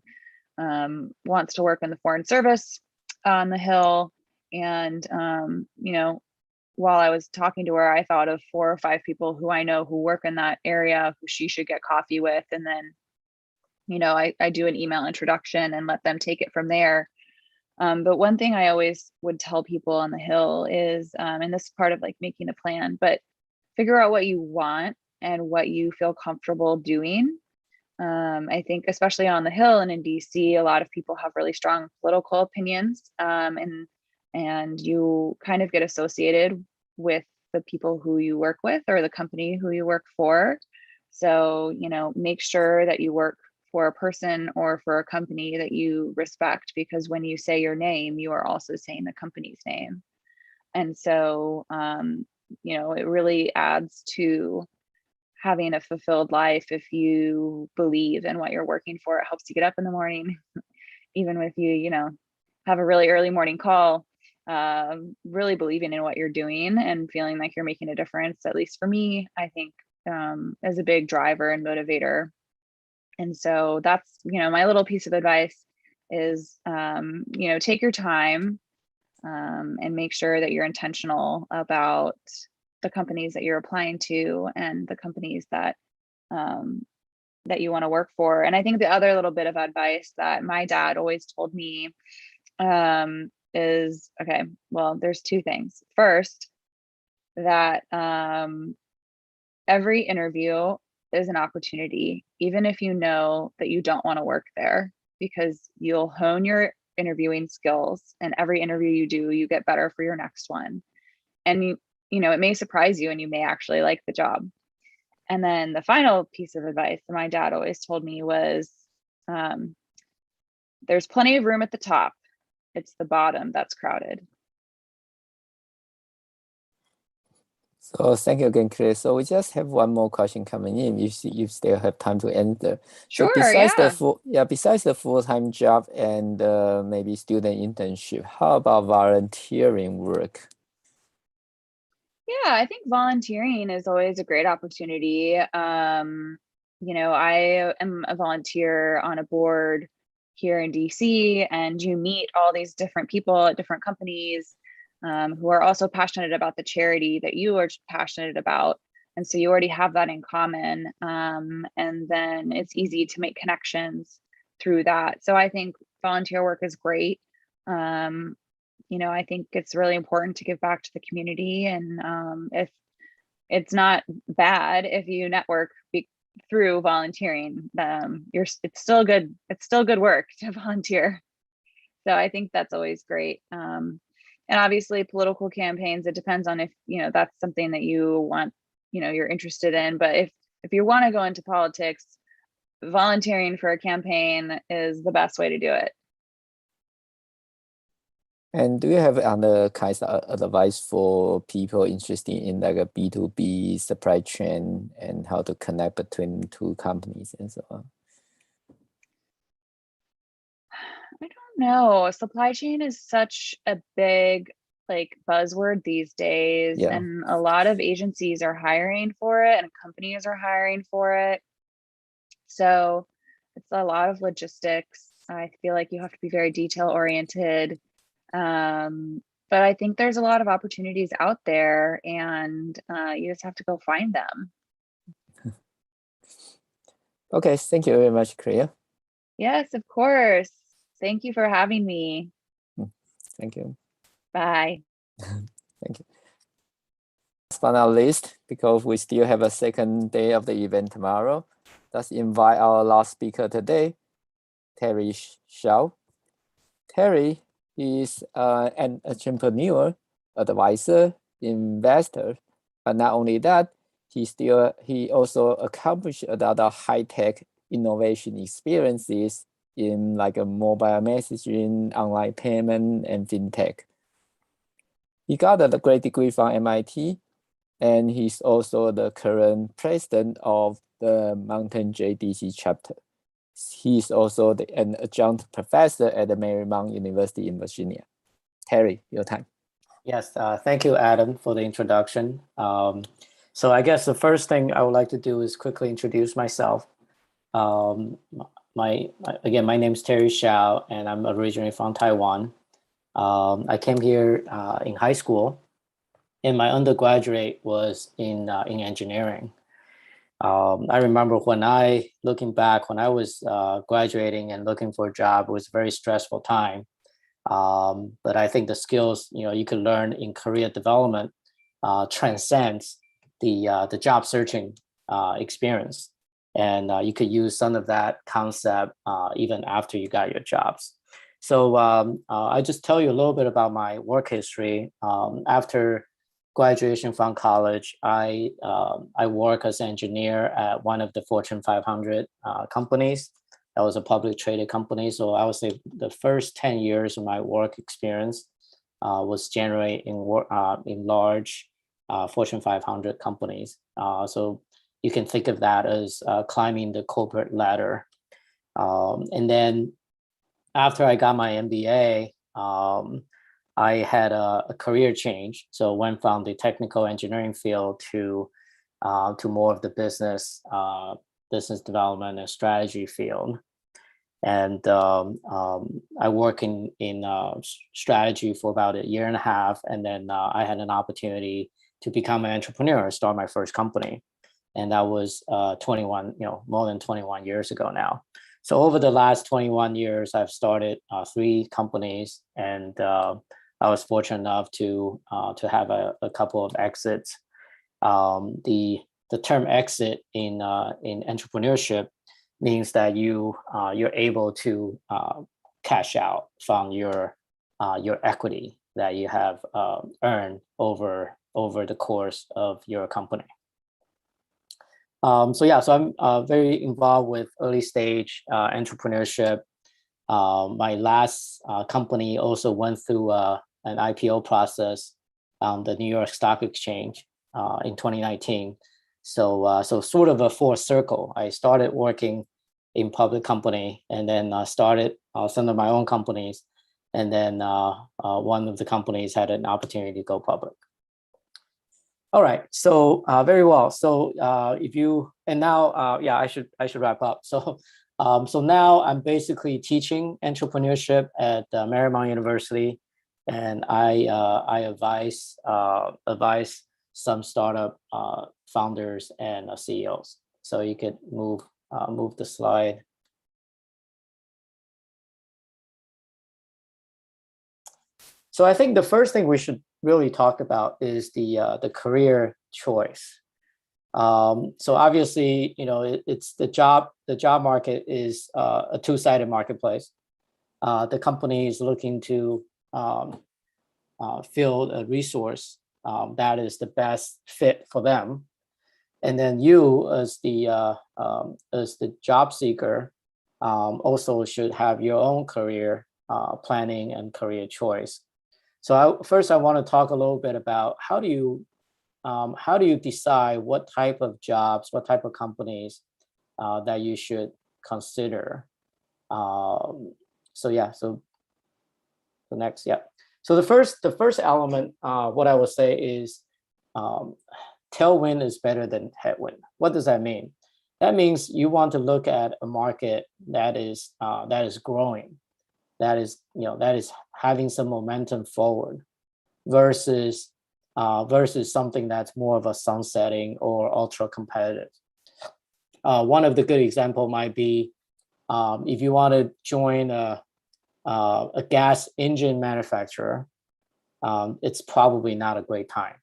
wants to work in the Foreign Service on the Hill. And, you know, while I was talking to her, I thought of 4 or 5 people who I know who work in that area who she should get coffee with. And then, you know, I do an email introduction and let them take it from there. But one thing I always would tell people on the Hill is, and this is part of like making a plan, but figure out what you want and what you feel comfortable doing. I think especially on the Hill and in DC, a lot of people have really strong political opinions, and you kind of get associated with the people who you work with or the company who you work for. So, make sure that you work for a person or for a company that you respect, because when you say your name, you are also saying the company's name. And so, it really adds to having a fulfilled life if you believe in what you're working for. It helps you get up in the morning, even if you, have a really early morning call, really believing in what you're doing and feeling like you're making a difference, at least for me, I think, is a big driver and motivator. And so that's, my little piece of advice is, take your time, and make sure that you're intentional about the companies that you're applying to and the companies that that you want to work for. And I think the other little bit of advice that my dad always told me is, okay, well, there's two things. First, that every interview is an opportunity, even if you know that you don't want to work there, because you'll hone your interviewing skills, and every interview you do, you get better for your next one. And it may surprise you and you may actually like the job. And then the final piece of advice that my dad always told me was, there's plenty of room at the top. It's the bottom that's crowded. So thank you again, Chris. So we just have one more question coming in. You still have time to answer. Sure, so besides yeah. besides the full-time job and maybe student internship, how about volunteering work? Yeah, I think volunteering is always a great opportunity. I am a volunteer on a board here in DC, and you meet all these different people at different companies who are also passionate about the charity that you are passionate about. And so you already have that in common. And then it's easy to make connections through that. So I think volunteer work is great. I think it's really important to give back to the community. And if it's not bad if you network through volunteering, it's still good. It's still good work to volunteer. So I think that's always great. And obviously political campaigns, it depends on if, that's something that you want, you're interested in. But if you want to go into politics, volunteering for a campaign is the best way to do it. And do you have other kinds of advice for people interested in like a B2B supply chain and how to connect between two companies and so on? I don't know. Supply chain is such a big buzzword these days, Yeah. and a lot of agencies are hiring for it and companies are hiring for it. So it's a lot of logistics. I feel like you have to be very detail oriented. But I think there's a lot of opportunities out there, and you just have to go find them. Okay, thank you very much, Claire. Yes, of course. Thank you for having me. Thank you. Bye. Thank you. Last but not least, because we still have a second day of the event tomorrow, let's invite our last speaker today, Terry Xiao. Terry is an entrepreneur, advisor, investor, but not only that, he also accomplished a lot of high-tech innovation experiences in like a mobile messaging, online payment, and fintech. He got a great degree from MIT, and he's also the current president of the Mountain JDC chapter. He is also an adjunct professor at the Marymount University in Virginia. Terry, your time. Yes, thank you, Adam, for the introduction. So I guess the first thing I would like to do is quickly introduce myself. My name is Terry Hsiao, and I'm originally from Taiwan. I came here in high school, and my undergraduate was in engineering. I remember looking back, when I was graduating and looking for a job, it was a very stressful time. But I think the skills you can learn in career development transcends the job searching experience, and you could use some of that concept even after you got your jobs. So I just tell you a little bit about my work history. After graduation from college, I work as an engineer at one of the Fortune 500 companies. That was a public traded company. So I would say the first 10 years of my work experience was generally in large Fortune 500 companies. So you can think of that as climbing the corporate ladder. And then after I got my MBA, I had a career change. So went from the technical engineering field to more of the business development and strategy field. And I work in strategy for about a year and a half. And then I had an opportunity to become an entrepreneur, start my first company. And that was 21, more than 21 years ago now. So over the last 21 years, I've started 3 companies, and I was fortunate enough to have a couple of exits. The term exit in entrepreneurship means that you're able to cash out from your equity that you have earned over the course of your company. So I'm very involved with early stage entrepreneurship. My last company also went through an IPO process on the New York Stock Exchange in 2019. So sort of a full circle. I started working in public company, and then started some of my own companies, and then one of the companies had an opportunity to go public. All right, so very well. So I should wrap up. So now I'm basically teaching entrepreneurship at Marymount University, and I advise some startup founders and CEOs. So you could move the slide. So I think the first thing we should really talk about is the career choice. So obviously, it's the job market is a two-sided marketplace. The company is looking to fill a resource that is the best fit for them, and then you, as the job seeker, also should have your own career planning and career choice. So first, I want to talk a little bit about how do you decide what type of jobs, what type of companies that you should consider. So the next, yeah. So the first element, what I would say is tailwind is better than headwind. What does that mean? That means you want to look at a market that is growing, that is having some momentum forward, versus something that's more of a sunsetting or ultra competitive. One of the good example might be if you want to join a gas engine manufacturer, it's probably not a great time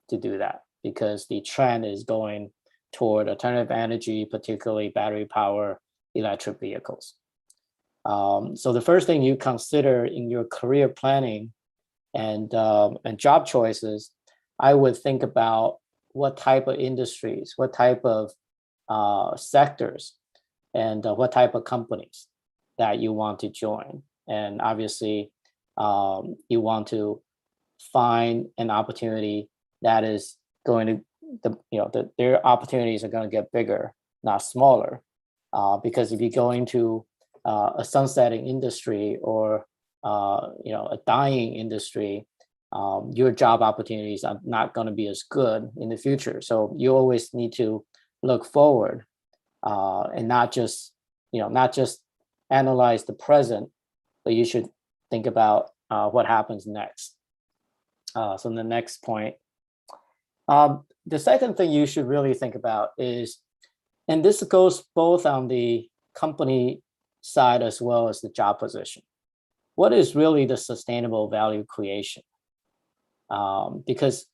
to do that, because the trend is going toward alternative energy, particularly battery power electric vehicles. So the first thing you consider in your career planning and job choices, I would think about what type of industries, what type of sectors, and what type of companies that you want to join. And obviously, you want to find an opportunity that is going to, their opportunities are going to get bigger, not smaller. Because if you go into a sunsetting industry or a dying industry, your job opportunities are not going to be as good in the future. So you always need to look forward and not just analyze the present, but you should think about what happens next. So the next point. The second thing you should really think about is, and this goes both on the company side as well as the job position, what is really the sustainable value creation? Because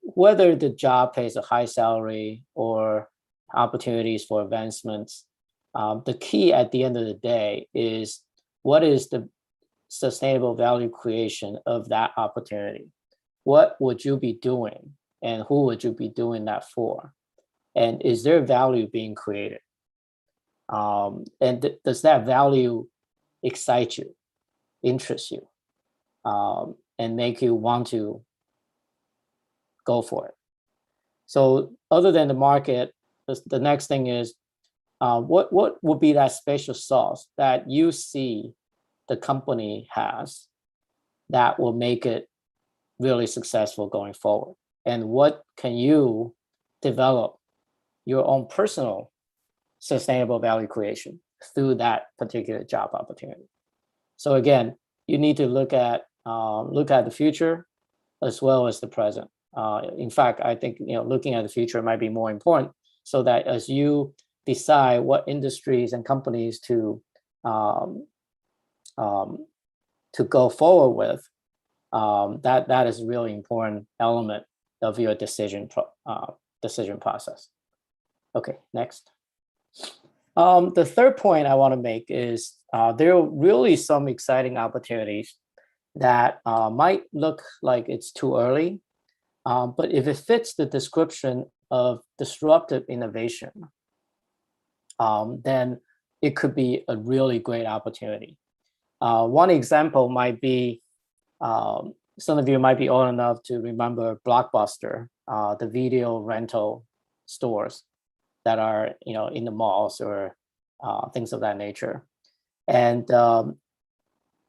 whether the job pays a high salary or opportunities for advancements, the key at the end of the day is what is the sustainable value creation of that opportunity. what would you be doing and who would you be doing that for? And is there value being created? And does that value excite you, interest you, and make you want to go for it? So other than the market, the next thing is, what would be that special sauce that you see the company has that will make it really successful going forward? And what can you develop your own personal sustainable value creation through that particular job opportunity? So again, you need to look at the future as well as the present. In fact, I think looking at the future might be more important, so that as you decide what industries and companies to go forward with, that is a really important element of your decision process. Okay, next. The third point I want to make is there are really some exciting opportunities that might look like it's too early, but if it fits the description of disruptive innovation, then it could be a really great opportunity. One example might be, some of you might be old enough to remember Blockbuster, the video rental stores that are in the malls or things of that nature. And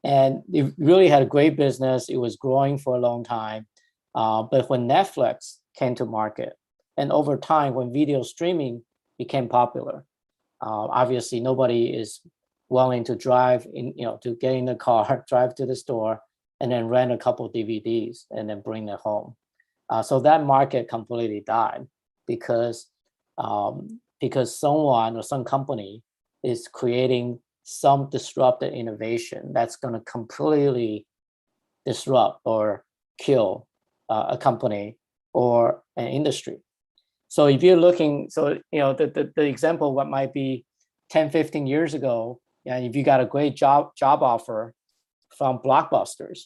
it really had a great business. It was growing for a long time. But when Netflix came to market, and over time when video streaming became popular, obviously nobody is willing to drive to get in the car, drive to the store, and then rent a couple of DVDs and then bring it home. So that market completely died because someone or some company is creating some disruptive innovation that's going to completely disrupt or kill a company or an industry. So if you're looking, the example what might be 10, 15 years ago, and if you got a great job offer from Blockbusters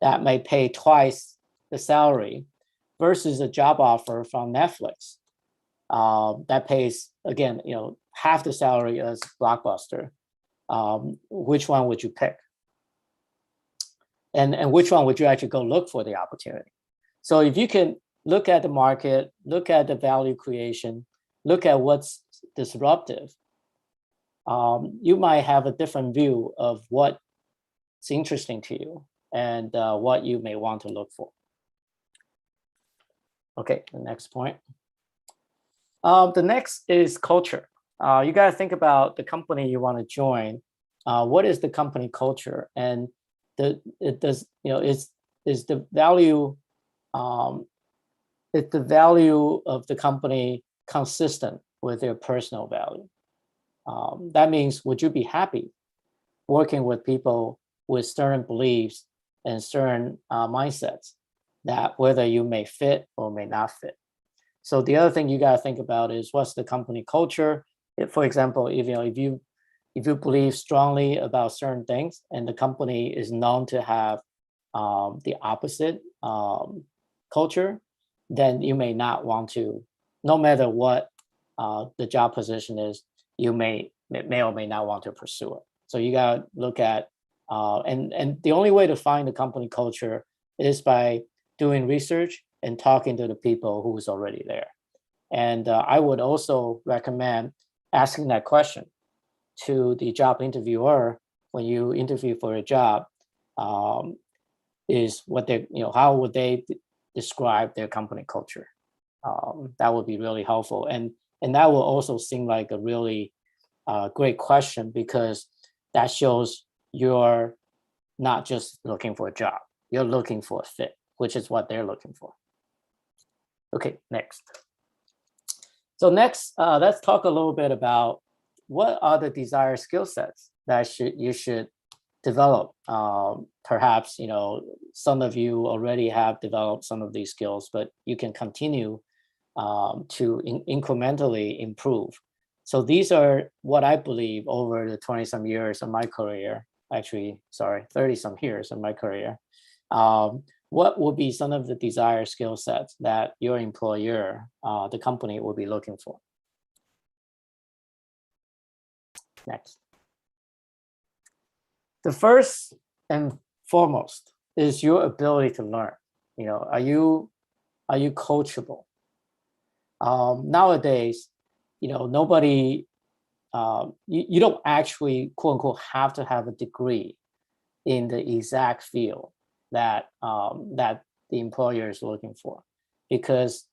that may pay twice the salary versus a job offer from Netflix that pays, again, half the salary as Blockbuster, which one would you pick? And which one would you actually go look for the opportunity? So if you can look at the market, look at the value creation, look at what's disruptive, you might have a different view of what's interesting to you and what you may want to look for. Okay, the next point. The next is culture. You got to think about the company you want to join. What is the company culture, and is the value of the company consistent with their personal value? That means, would you be happy working with people with certain beliefs and certain mindsets that whether you may fit or may not fit? So the other thing you got to think about is, what's the company culture? For example, if you believe strongly about certain things and the company is known to have the opposite culture, then you may not want to, no matter what the job position is, you may or may not want to pursue it. So you got to look at, and the only way to find the company culture is by doing research and talking to the people who's already there. And I would also recommend asking that question to the job interviewer when you interview for a job, is what they, how would they describe their company culture? That would be really helpful. And that will also seem like a really great question, because that shows you're not just looking for a job, you're looking for a fit, which is what they're looking for. Okay, next. So next, let's talk a little bit about what are the desired skill sets that you should develop. Perhaps some of you already have developed some of these skills, but you can continue to incrementally improve. So these are what I believe over the 20-some years of my career, actually, sorry, 30-some years of my career. what would be some of the desired skill sets that your employer, the company, will be looking for? Next. The first and foremost is your ability to learn. Are you coachable? Nowadays, nobody, you don't actually, quote unquote, have to have a degree in the exact field that that the employer is looking for, because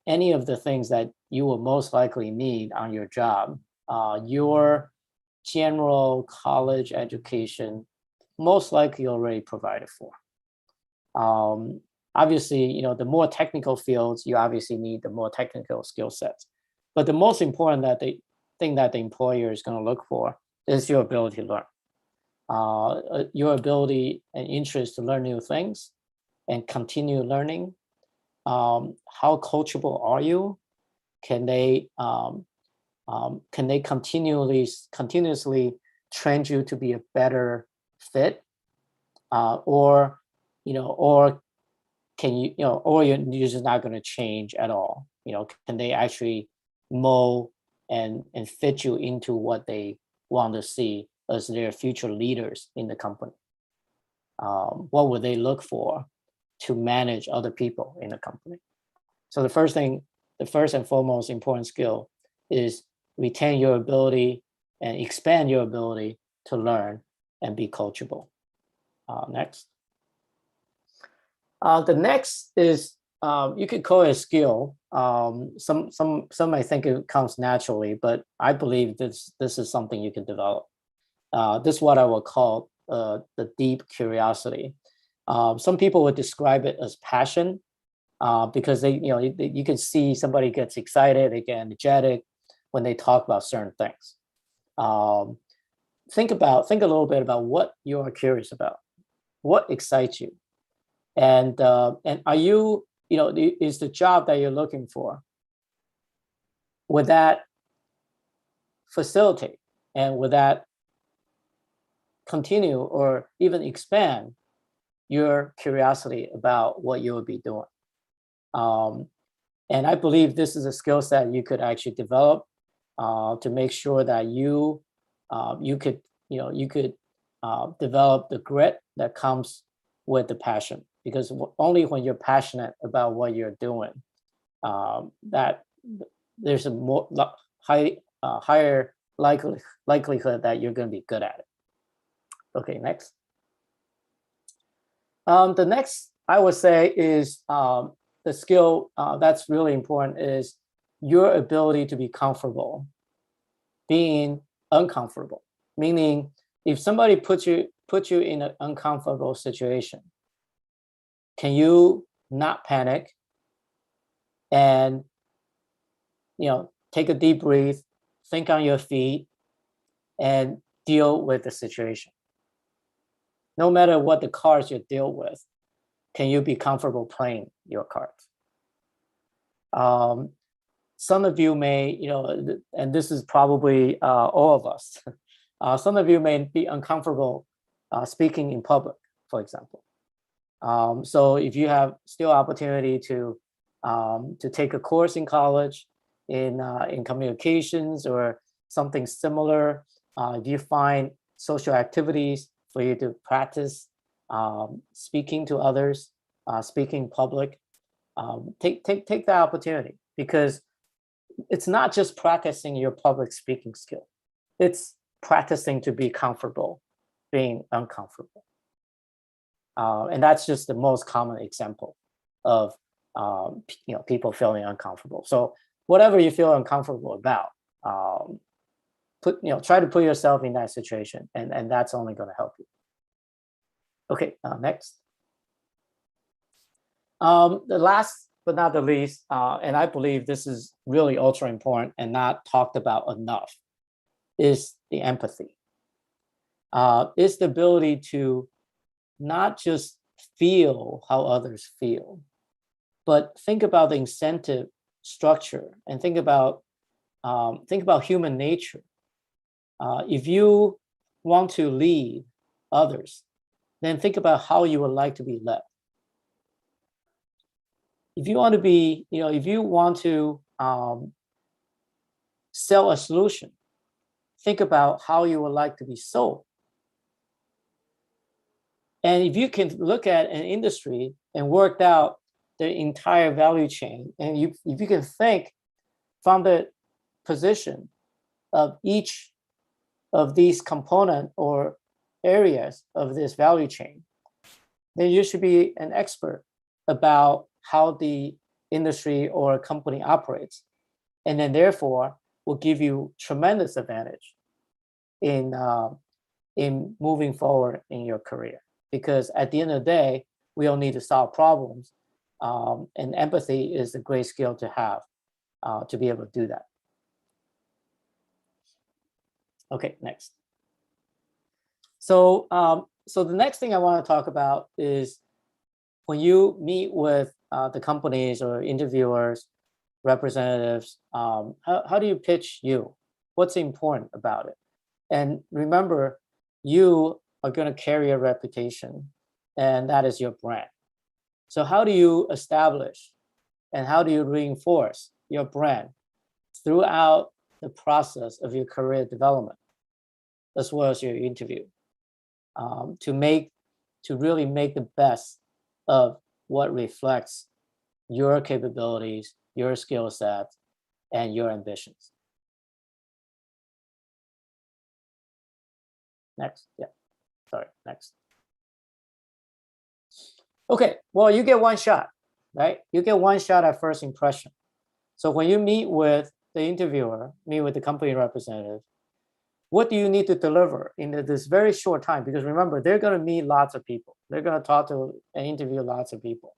any of the things that you will most likely need on your job, your general college education most likely already provided for. Obviously, the more technical fields, you obviously need the more technical skill sets. But the most important thing that the employer is going to look for is your ability to learn. Your ability and interest to learn new things and continue learning. How coachable are you? Can they continuously train you to be a better fit, or can you, or you're just not going to change at all? Can they actually mold and fit you into what they want to see as their future leaders in the company? What would they look for to manage other people in the company? So the first and foremost important skill is retain your ability and expand your ability to learn and be coachable. Next. The next is, you could call it a skill. Some might think it comes naturally, but I believe this is something you can develop. This is what I would call the deep curiosity. Some people would describe it as passion, because you can see somebody gets excited, they get energetic when they talk about certain things. Think a little bit about what you are curious about, what excites you, and are you, is the job that you're looking for, would that facilitate and would that continue or even expand your curiosity about what you would be doing? And I believe this is a skill set you could actually develop to make sure that you could develop the grit that comes with the passion, because only when you're passionate about what you're doing, that there's a higher likelihood that you're going to be good at it. Okay, next. The next, I would say, is the skill that's really important is your ability to be comfortable being uncomfortable. Meaning, if somebody puts you in an uncomfortable situation, can you not panic and take a deep breath, think on your feet, and deal with the situation? No matter what the cards you deal with, can you be comfortable playing your cards? Some of you may, and this is probably all of us, some of you may be uncomfortable speaking in public, for example. So if you have still opportunity to take a course in college in communications or something similar, if you find social activities for you to practice speaking to others, speaking in public, take that opportunity, because it's not just practicing your public speaking skill. It's practicing to be comfortable being uncomfortable. And that's just the most common example of people feeling uncomfortable. So whatever you feel uncomfortable about, try to put yourself in that situation, and that's only going to help you. Okay, next. The last but not the least, and I believe this is really ultra important and not talked about enough, is the empathy. It's the ability to not just feel how others feel, but think about the incentive structure and think about human nature. If you want to lead others, then think about how you would like to be led. if you want to be, if you want to sell a solution, think about how you would like to be sold. And if you can look at an industry and work out the entire value chain, and if you can think from the position of each of these component or areas of this value chain, then you should be an expert about how the industry or company operates. And then therefore will give you tremendous advantage in moving forward in your career. Because at the end of the day, we all need to solve problems. And empathy is a great skill to have to be able to do that. Okay, next. So, so the next thing I want to talk about is when you meet with the companies or interviewers, representatives, how do you pitch you? What's important about it? And remember, you are going to carry a reputation, and that is your brand. So how do you establish and how do you reinforce your brand throughout the process of your career development, as well as your interview, to really make the best of what reflects your capabilities, your skill set, and your ambitions? Next, yeah, sorry, next. Okay, well, you get one shot, right? You get one shot at first impression. So when you meet with the interviewer, meet with the company representative, what do you need to deliver in this very short time? Because remember, they're going to meet lots of people. They're going to talk to and interview lots of people.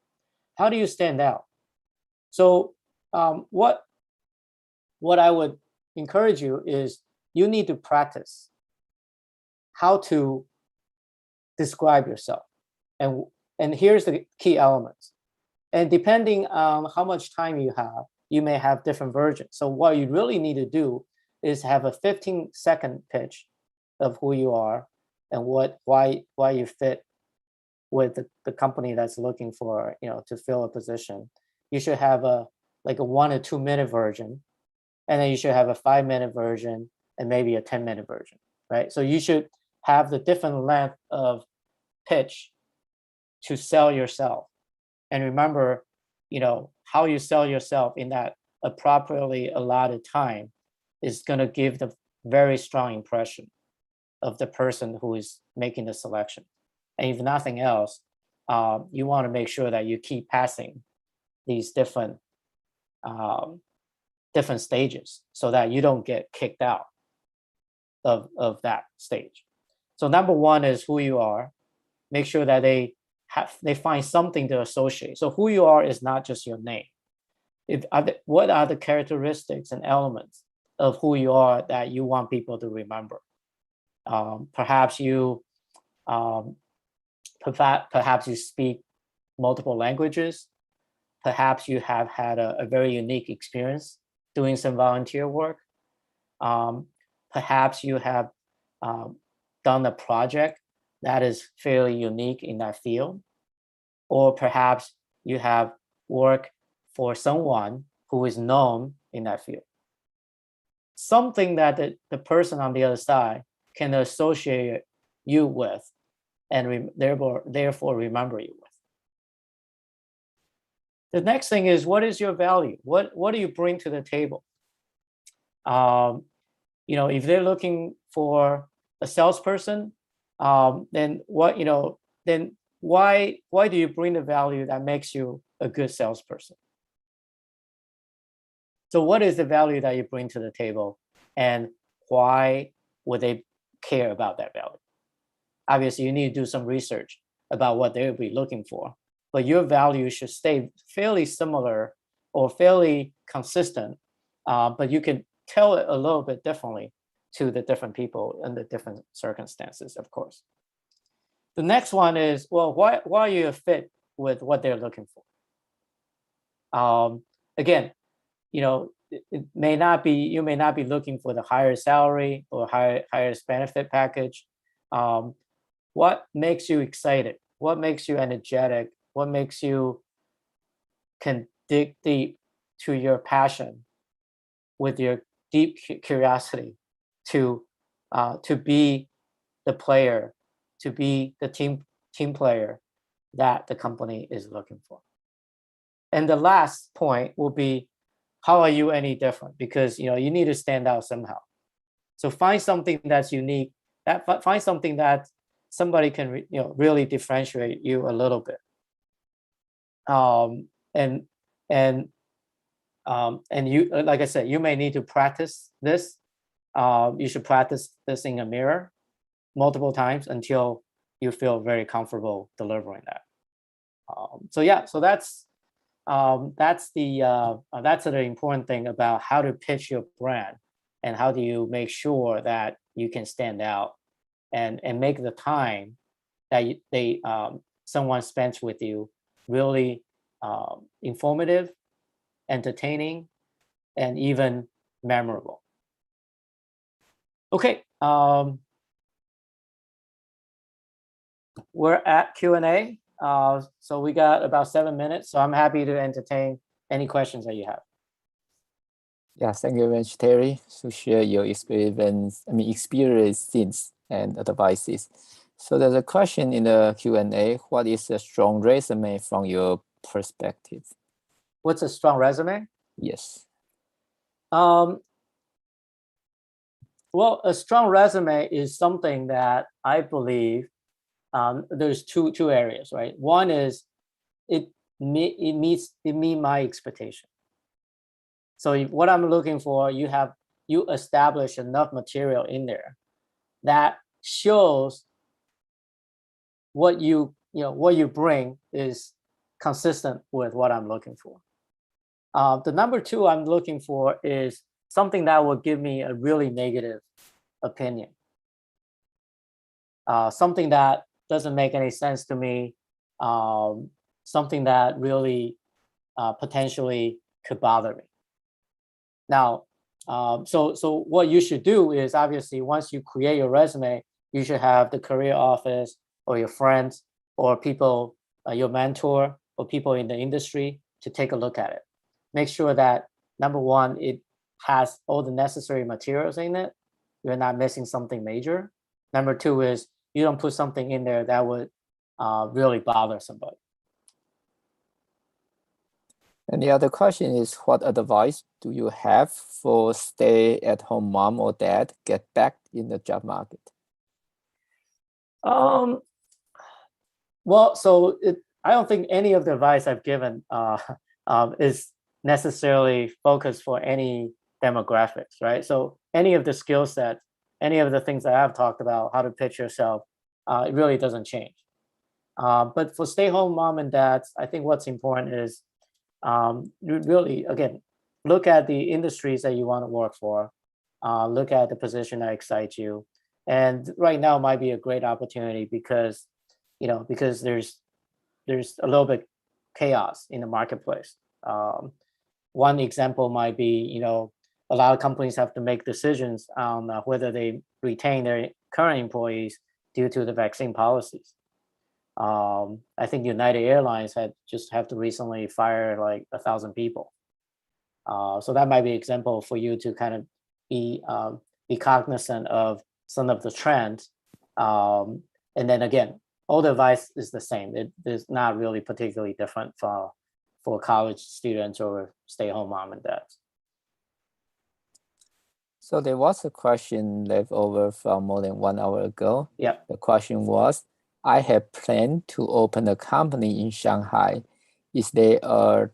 How do you stand out? So what I would encourage you is you need to practice how to describe yourself. And here's the key elements. And depending on how much time you have, you may have different versions. So what you really need to do is have a 15-second pitch of who you are and why you fit with the company that's looking for, to fill a position. You should have a 1 or 2 minute version, and then you should have a 5-minute version and maybe a 10-minute version, right? So you should have the different length of pitch to sell yourself. And remember, how you sell yourself in that appropriately allotted time is going to give the very strong impression of the person who is making the selection. And if nothing else, you want to make sure that you keep passing these different stages so that you don't get kicked out of that stage. So number one is who you are. Make sure that they find something to associate. So who you are is not just your name. What are the characteristics and elements of who you are that you want people to remember? Perhaps you speak multiple languages. Perhaps you have had a very unique experience doing some volunteer work. Perhaps you have done a project that is fairly unique in that field. Or perhaps you have worked for someone who is known in that field. Something that the person on the other side can associate you with and therefore remember you with. The next thing is, what is your value? What do you bring to the table? If they're looking for a salesperson, then why do you bring the value that makes you a good salesperson? So what is the value that you bring to the table, and why would they care about that value? Obviously, you need to do some research about what they'll be looking for, but your value should stay fairly similar or fairly consistent, but you can tell it a little bit differently to the different people and the different circumstances, of course. The next one is, well, why are you a fit with what they're looking for? Again, it may not be, you may not be looking for the higher salary or highest benefit package. What makes you excited? What makes you energetic? What makes you can dig deep to your passion with your deep curiosity to be the player, to be the team player that the company is looking for. And the last point will be, how are you any different? Because you need to stand out somehow. So find something that's unique. Find something that somebody can really differentiate you a little bit. And you, like I said, you may need to practice this. You should practice this in a mirror multiple times until you feel very comfortable delivering that. So that's the important thing about how to pitch your brand, and how do you make sure that you can stand out and make the time that someone spends with you really informative, entertaining, and even memorable. Okay, we're at Q&A. So we got about 7 minutes, so I'm happy to entertain any questions that you have. Yeah, thank you very much, Terry, to share your experience and advices. So there's a question in the Q&A. What is a strong resume from your perspective? What's a strong resume? Yes. Well, a strong resume is something that I believe there's two areas, right? One is it meets my expectation. So what I'm looking for, you establish enough material in there that shows what you bring is consistent with what I'm looking for. The number two I'm looking for is something that will give me a really negative opinion. Something that doesn't make any sense to me. Something that really potentially could bother me. Now, so what you should do is, obviously, once you create your resume, you should have the career office or your friends or people, your mentor or people in the industry to take a look at it. Make sure that, number one, it has all the necessary materials in it. You're not missing something major. Number two is you don't put something in there that would really bother somebody. And the other question is, what advice do you have for stay-at-home mom or dad get back in the job market? Well, so I don't think any of the advice I've given is necessarily focused for any demographics, right? So any of the skill sets, any of the things that I've talked about, how to pitch yourself, it really doesn't change. But for stay-home mom and dads, I think what's important is really, again, look at the industries that you want to work for, look at the position that excites you. And right now might be a great opportunity because there's a little bit chaos in the marketplace. One example might be, a lot of companies have to make decisions on whether they retain their current employees due to the vaccine policies. I think United Airlines have to recently fire like 1,000 people. So that might be an example for you to kind of be cognizant of some of the trends. And then again, all the advice is the same. It's not really particularly different for college students or stay-home mom and dads. So there was a question left over from more than 1 hour ago. Yeah. The question was, I have planned to open a company in Shanghai. Is there an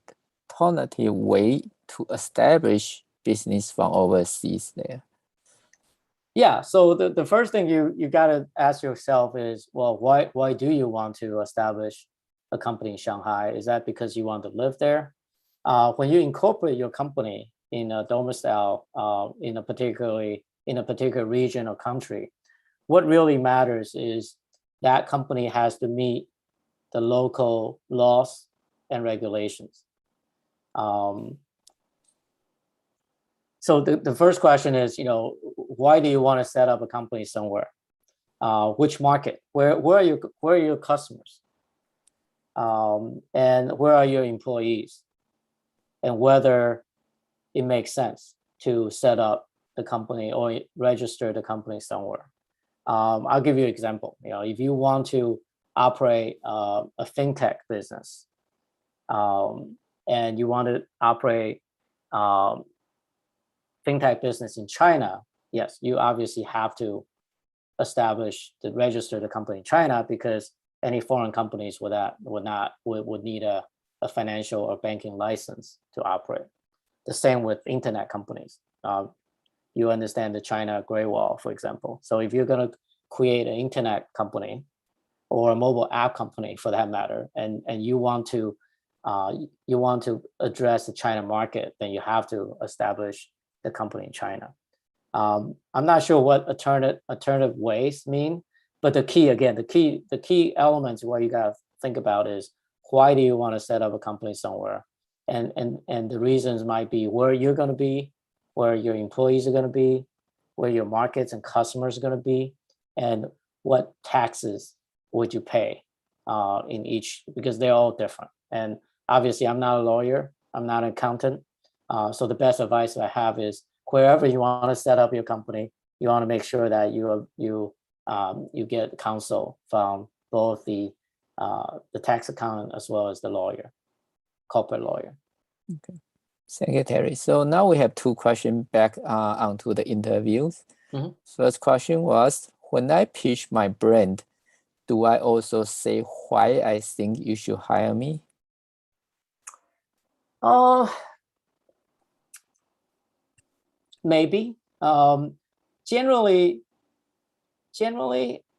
alternative way to establish business from overseas there? Yeah, so the first thing you got to ask yourself is, well, why do you want to establish a company in Shanghai? Is that because you want to live there? When you incorporate your company in a domicile in a particular region or country, what really matters is that company has to meet the local laws and regulations. So the first question is, why do you want to set up a company somewhere? Which market? Where are your customers? And where are your employees? and whether it makes sense to set up the company or register the company somewhere. I'll give you an example. If you want to operate a fintech business, and you want to operate fintech business in China, yes, you obviously have to register the company in China, because any foreign companies would need a financial or banking license to operate. The same with internet companies. You understand the China Great Wall, for example. So if you're going to create an internet company or a mobile app company, for that matter, and you want to address the China market, then you have to establish the company in China. I'm not sure what alternative ways mean, but the key elements what you gotta think about is, why do you want to set up a company somewhere? And the reasons might be where you're going to be, where your employees are going to be, where your markets and customers are going to be, and what taxes would you pay in each, because they're all different. And obviously, I'm not a lawyer, I'm not an accountant. So the best advice I have is, wherever you want to set up your company, you want to make sure that you get counsel from both the tax accountant as well as the lawyer, corporate lawyer. Okay, Secretary. So now we have two questions back onto the interviews. Mhm. First question was, when I pitch my brand, do I also say why I think you should hire me? Maybe. Generally,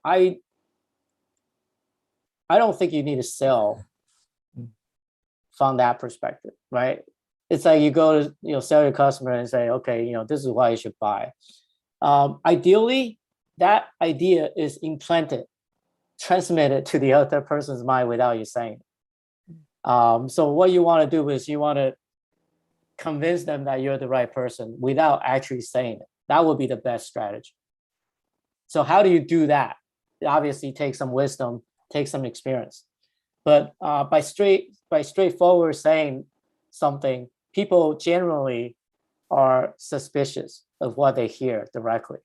I don't think you need to sell from that perspective, right? It's like you go to sell your customer and say, okay, this is why you should buy. Ideally, that idea is implanted, transmitted to the other person's mind without you saying it. So what you want to do is you want to convince them that you're the right person without actually saying it. That would be the best strategy. So how do you do that? It obviously takes some wisdom, takes some experience. But by straightforward saying something, people generally are suspicious of what they hear directly.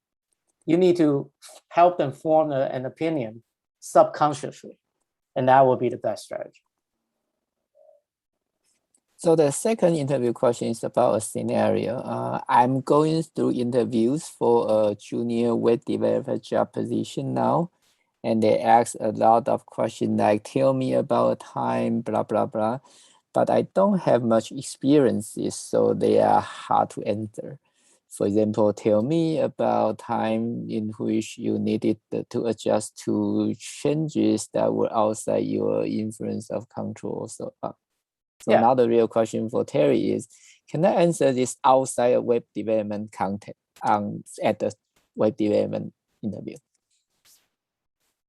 You need to help them form an opinion subconsciously, and that will be the best strategy. So the second interview question is about a scenario. I'm going through interviews for a junior web developer job position now, and they ask a lot of questions like, tell me about a time, blah, blah, blah. But I don't have much experiences, so they are hard to answer. For example, tell me about time in which you needed to adjust to changes that were outside your influence of control. So now the real question for Terry is, can I answer this outside of web development content at the web development interview?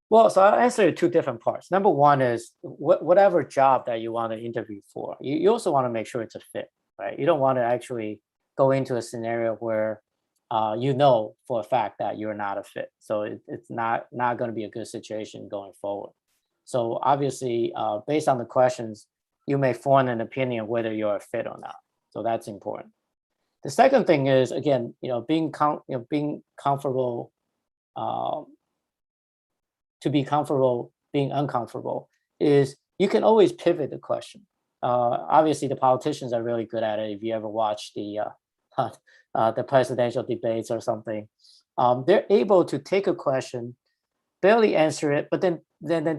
Well, so I'll answer two different parts. Number one is whatever job that you want to interview for, you also want to make sure it's a fit, right? You don't want to actually go into a scenario where you know for a fact that you're not a fit. So it's not going to be a good situation going forward. So obviously, based on the questions, you may form an opinion whether you're a fit or not. So that's important. The second thing is, again, being comfortable. To be comfortable being uncomfortable is you can always pivot the question. Obviously, the politicians are really good at it. If you ever watch the presidential debates or something, they're able to take a question, barely answer it, but then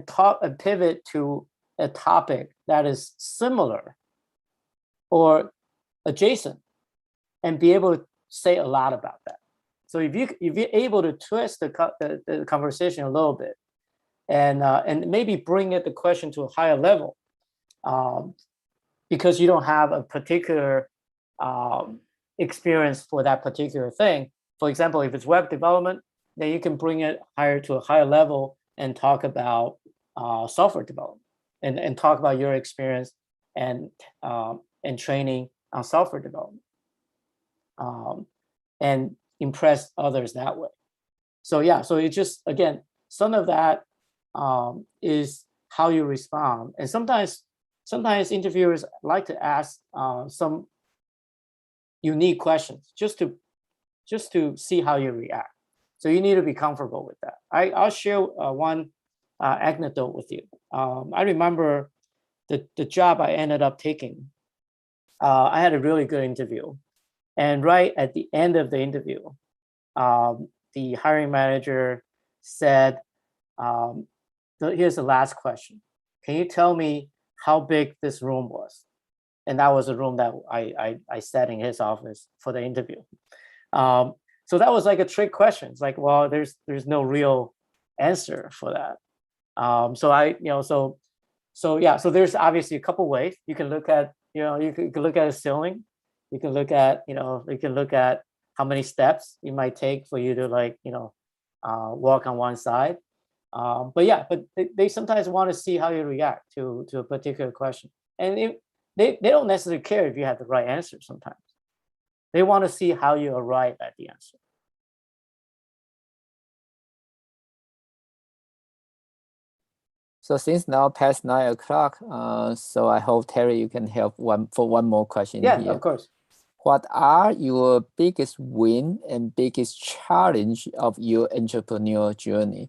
talk and pivot to a topic that is similar or adjacent, and be able to say a lot about that. So if you're able to twist the conversation a little bit, and maybe bring the question to a higher level, because you don't have a particular experience for that particular thing. For example, if it's web development, then you can bring it to a higher level and talk about software development, and talk about your experience and training on software development, and impress others that way. So so it just, again, some of that is how you respond. And sometimes sometimes interviewers like to ask some unique questions just to see how you react. So you need to be comfortable with that. I'll share one anecdote with you. I remember the job I ended up taking. I had a really good interview. And right at the end of the interview, the hiring manager said, here's the last question. Can you tell me how big this room was? And that was the room that I sat in his office for the interview. So that was like a trick question. It's like, well, there's no real answer for that. So there's obviously a couple ways you can look at. You can look at a ceiling. You can look at how many steps it might take for you to walk on one side. But they sometimes want to see how you react to a particular question, and they don't necessarily care if you have the right answer. Sometimes they want to see how you arrive at the answer. So since now past 9 o'clock, so I hope Terry, you can help for one more question Yeah, here. of course. What are your biggest win and biggest challenge of your entrepreneurial journey?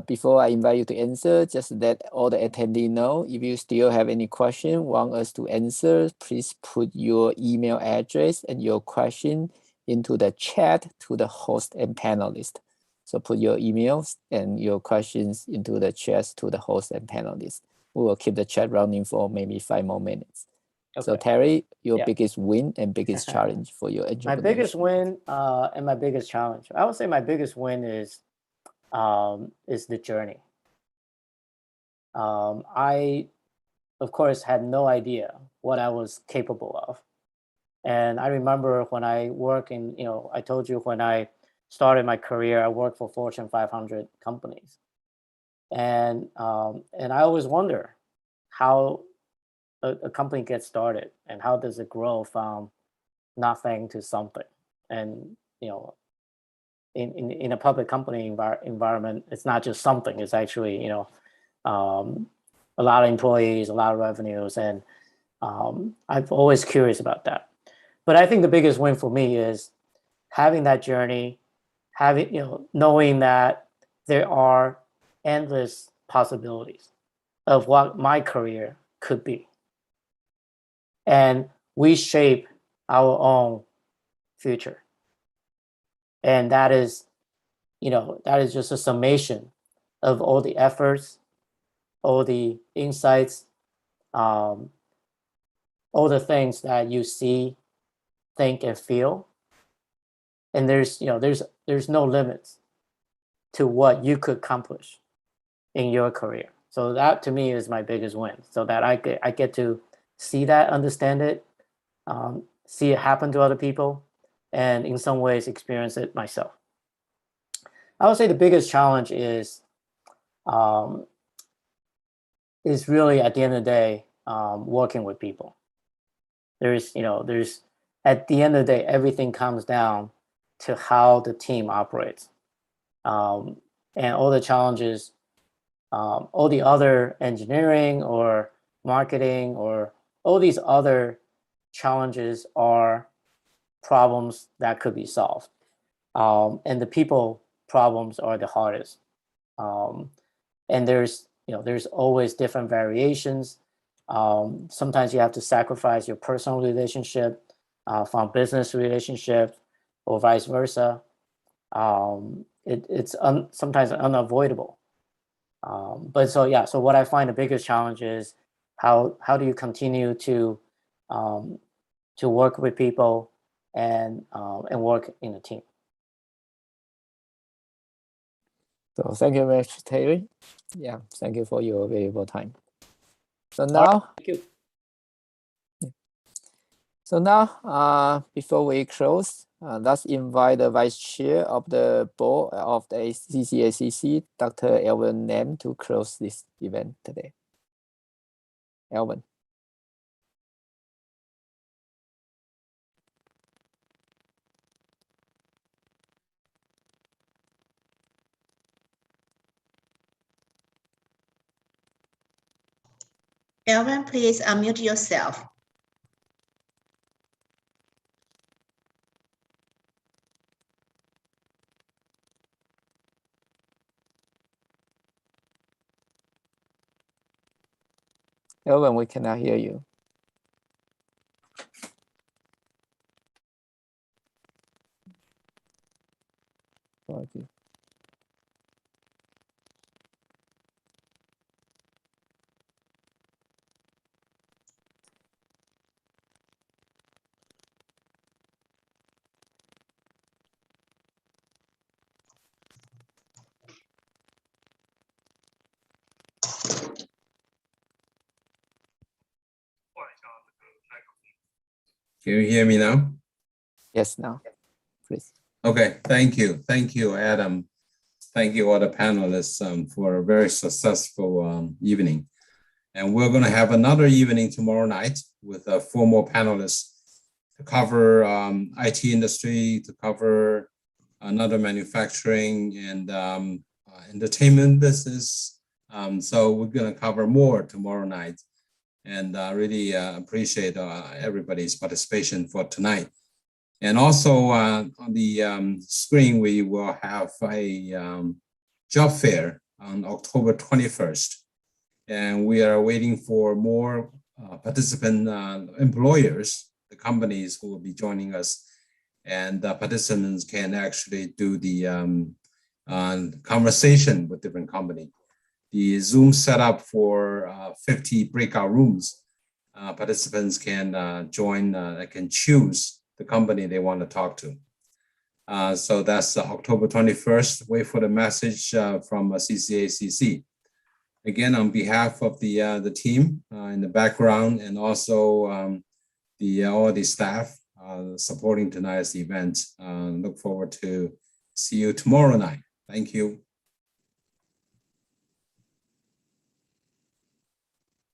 Before I invite you to answer, just let all the attendees know, if you still have any question, want us to answer, please put your email address and your question into the chat to the host and panelist. So put your emails and your questions into the chat to the host and panelists. We will keep the chat running for maybe 5 more minutes. Okay. So Terry, your Yeah. biggest win and biggest challenge for your entrepreneurship. My biggest win and my biggest challenge. I would say my biggest win is the journey. I, of course, had no idea what I was capable of. And I remember when I work in, I told you when I started my career, I worked for Fortune 500 companies. And I always wonder how a company gets started and how does it grow from nothing to something. And, in a public company environment, it's not just something, it's actually, a lot of employees, a lot of revenues. And I'm always curious about that. But I think the biggest win for me is having that journey, knowing that there are endless possibilities of what my career could be. And we shape our own future. And that is just a summation of all the efforts, all the insights, all the things that you see, think, and feel. And there's no limits to what you could accomplish in your career. So that to me is my biggest win. So that I get to see that, understand it, see it happen to other people, and in some ways experience it myself. I would say the biggest challenge is really at the end of the day working with people. There's at the end of the day, everything comes down to how the team operates, and all the challenges, all the other engineering or marketing or all these other challenges are problems that could be solved, and the people problems are the hardest. And there's always different variations. Sometimes you have to sacrifice your personal relationship from business relationship, or vice versa. It's sometimes unavoidable. So what I find the biggest challenge is how do you continue to work with people and work in a team. So thank you very much, Terry. Yeah, thank you for your valuable time. So now, Thank you. So now, before we close, let's invite the Vice Chair of the Board of the CCACC, Dr. Elvin Lam, to close this event today. Elvin. Elvin, please unmute yourself. Elvin, we cannot hear you. Okay. Can you hear me now? Yes, now, please. Okay, thank you. Thank you, Adam. Thank you, all the panelists, for a very successful evening. And we're going to have another evening tomorrow night with 4 more panelists to cover IT industry, to cover another manufacturing and entertainment business. So we're going to cover more tomorrow night. And really appreciate everybody's participation for tonight. And also on the screen, we will have a job fair on October 21st. And we are waiting for more participant employers, the companies who will be joining us. And participants can actually do the conversation with different companies. The Zoom setup for 50 breakout rooms. Participants can join, they can choose the company they want to talk to. So that's October 21st. Wait for the message from CCACC. Again, on behalf of the team in the background and also all the staff supporting tonight's event, look forward to see you tomorrow night. Thank you.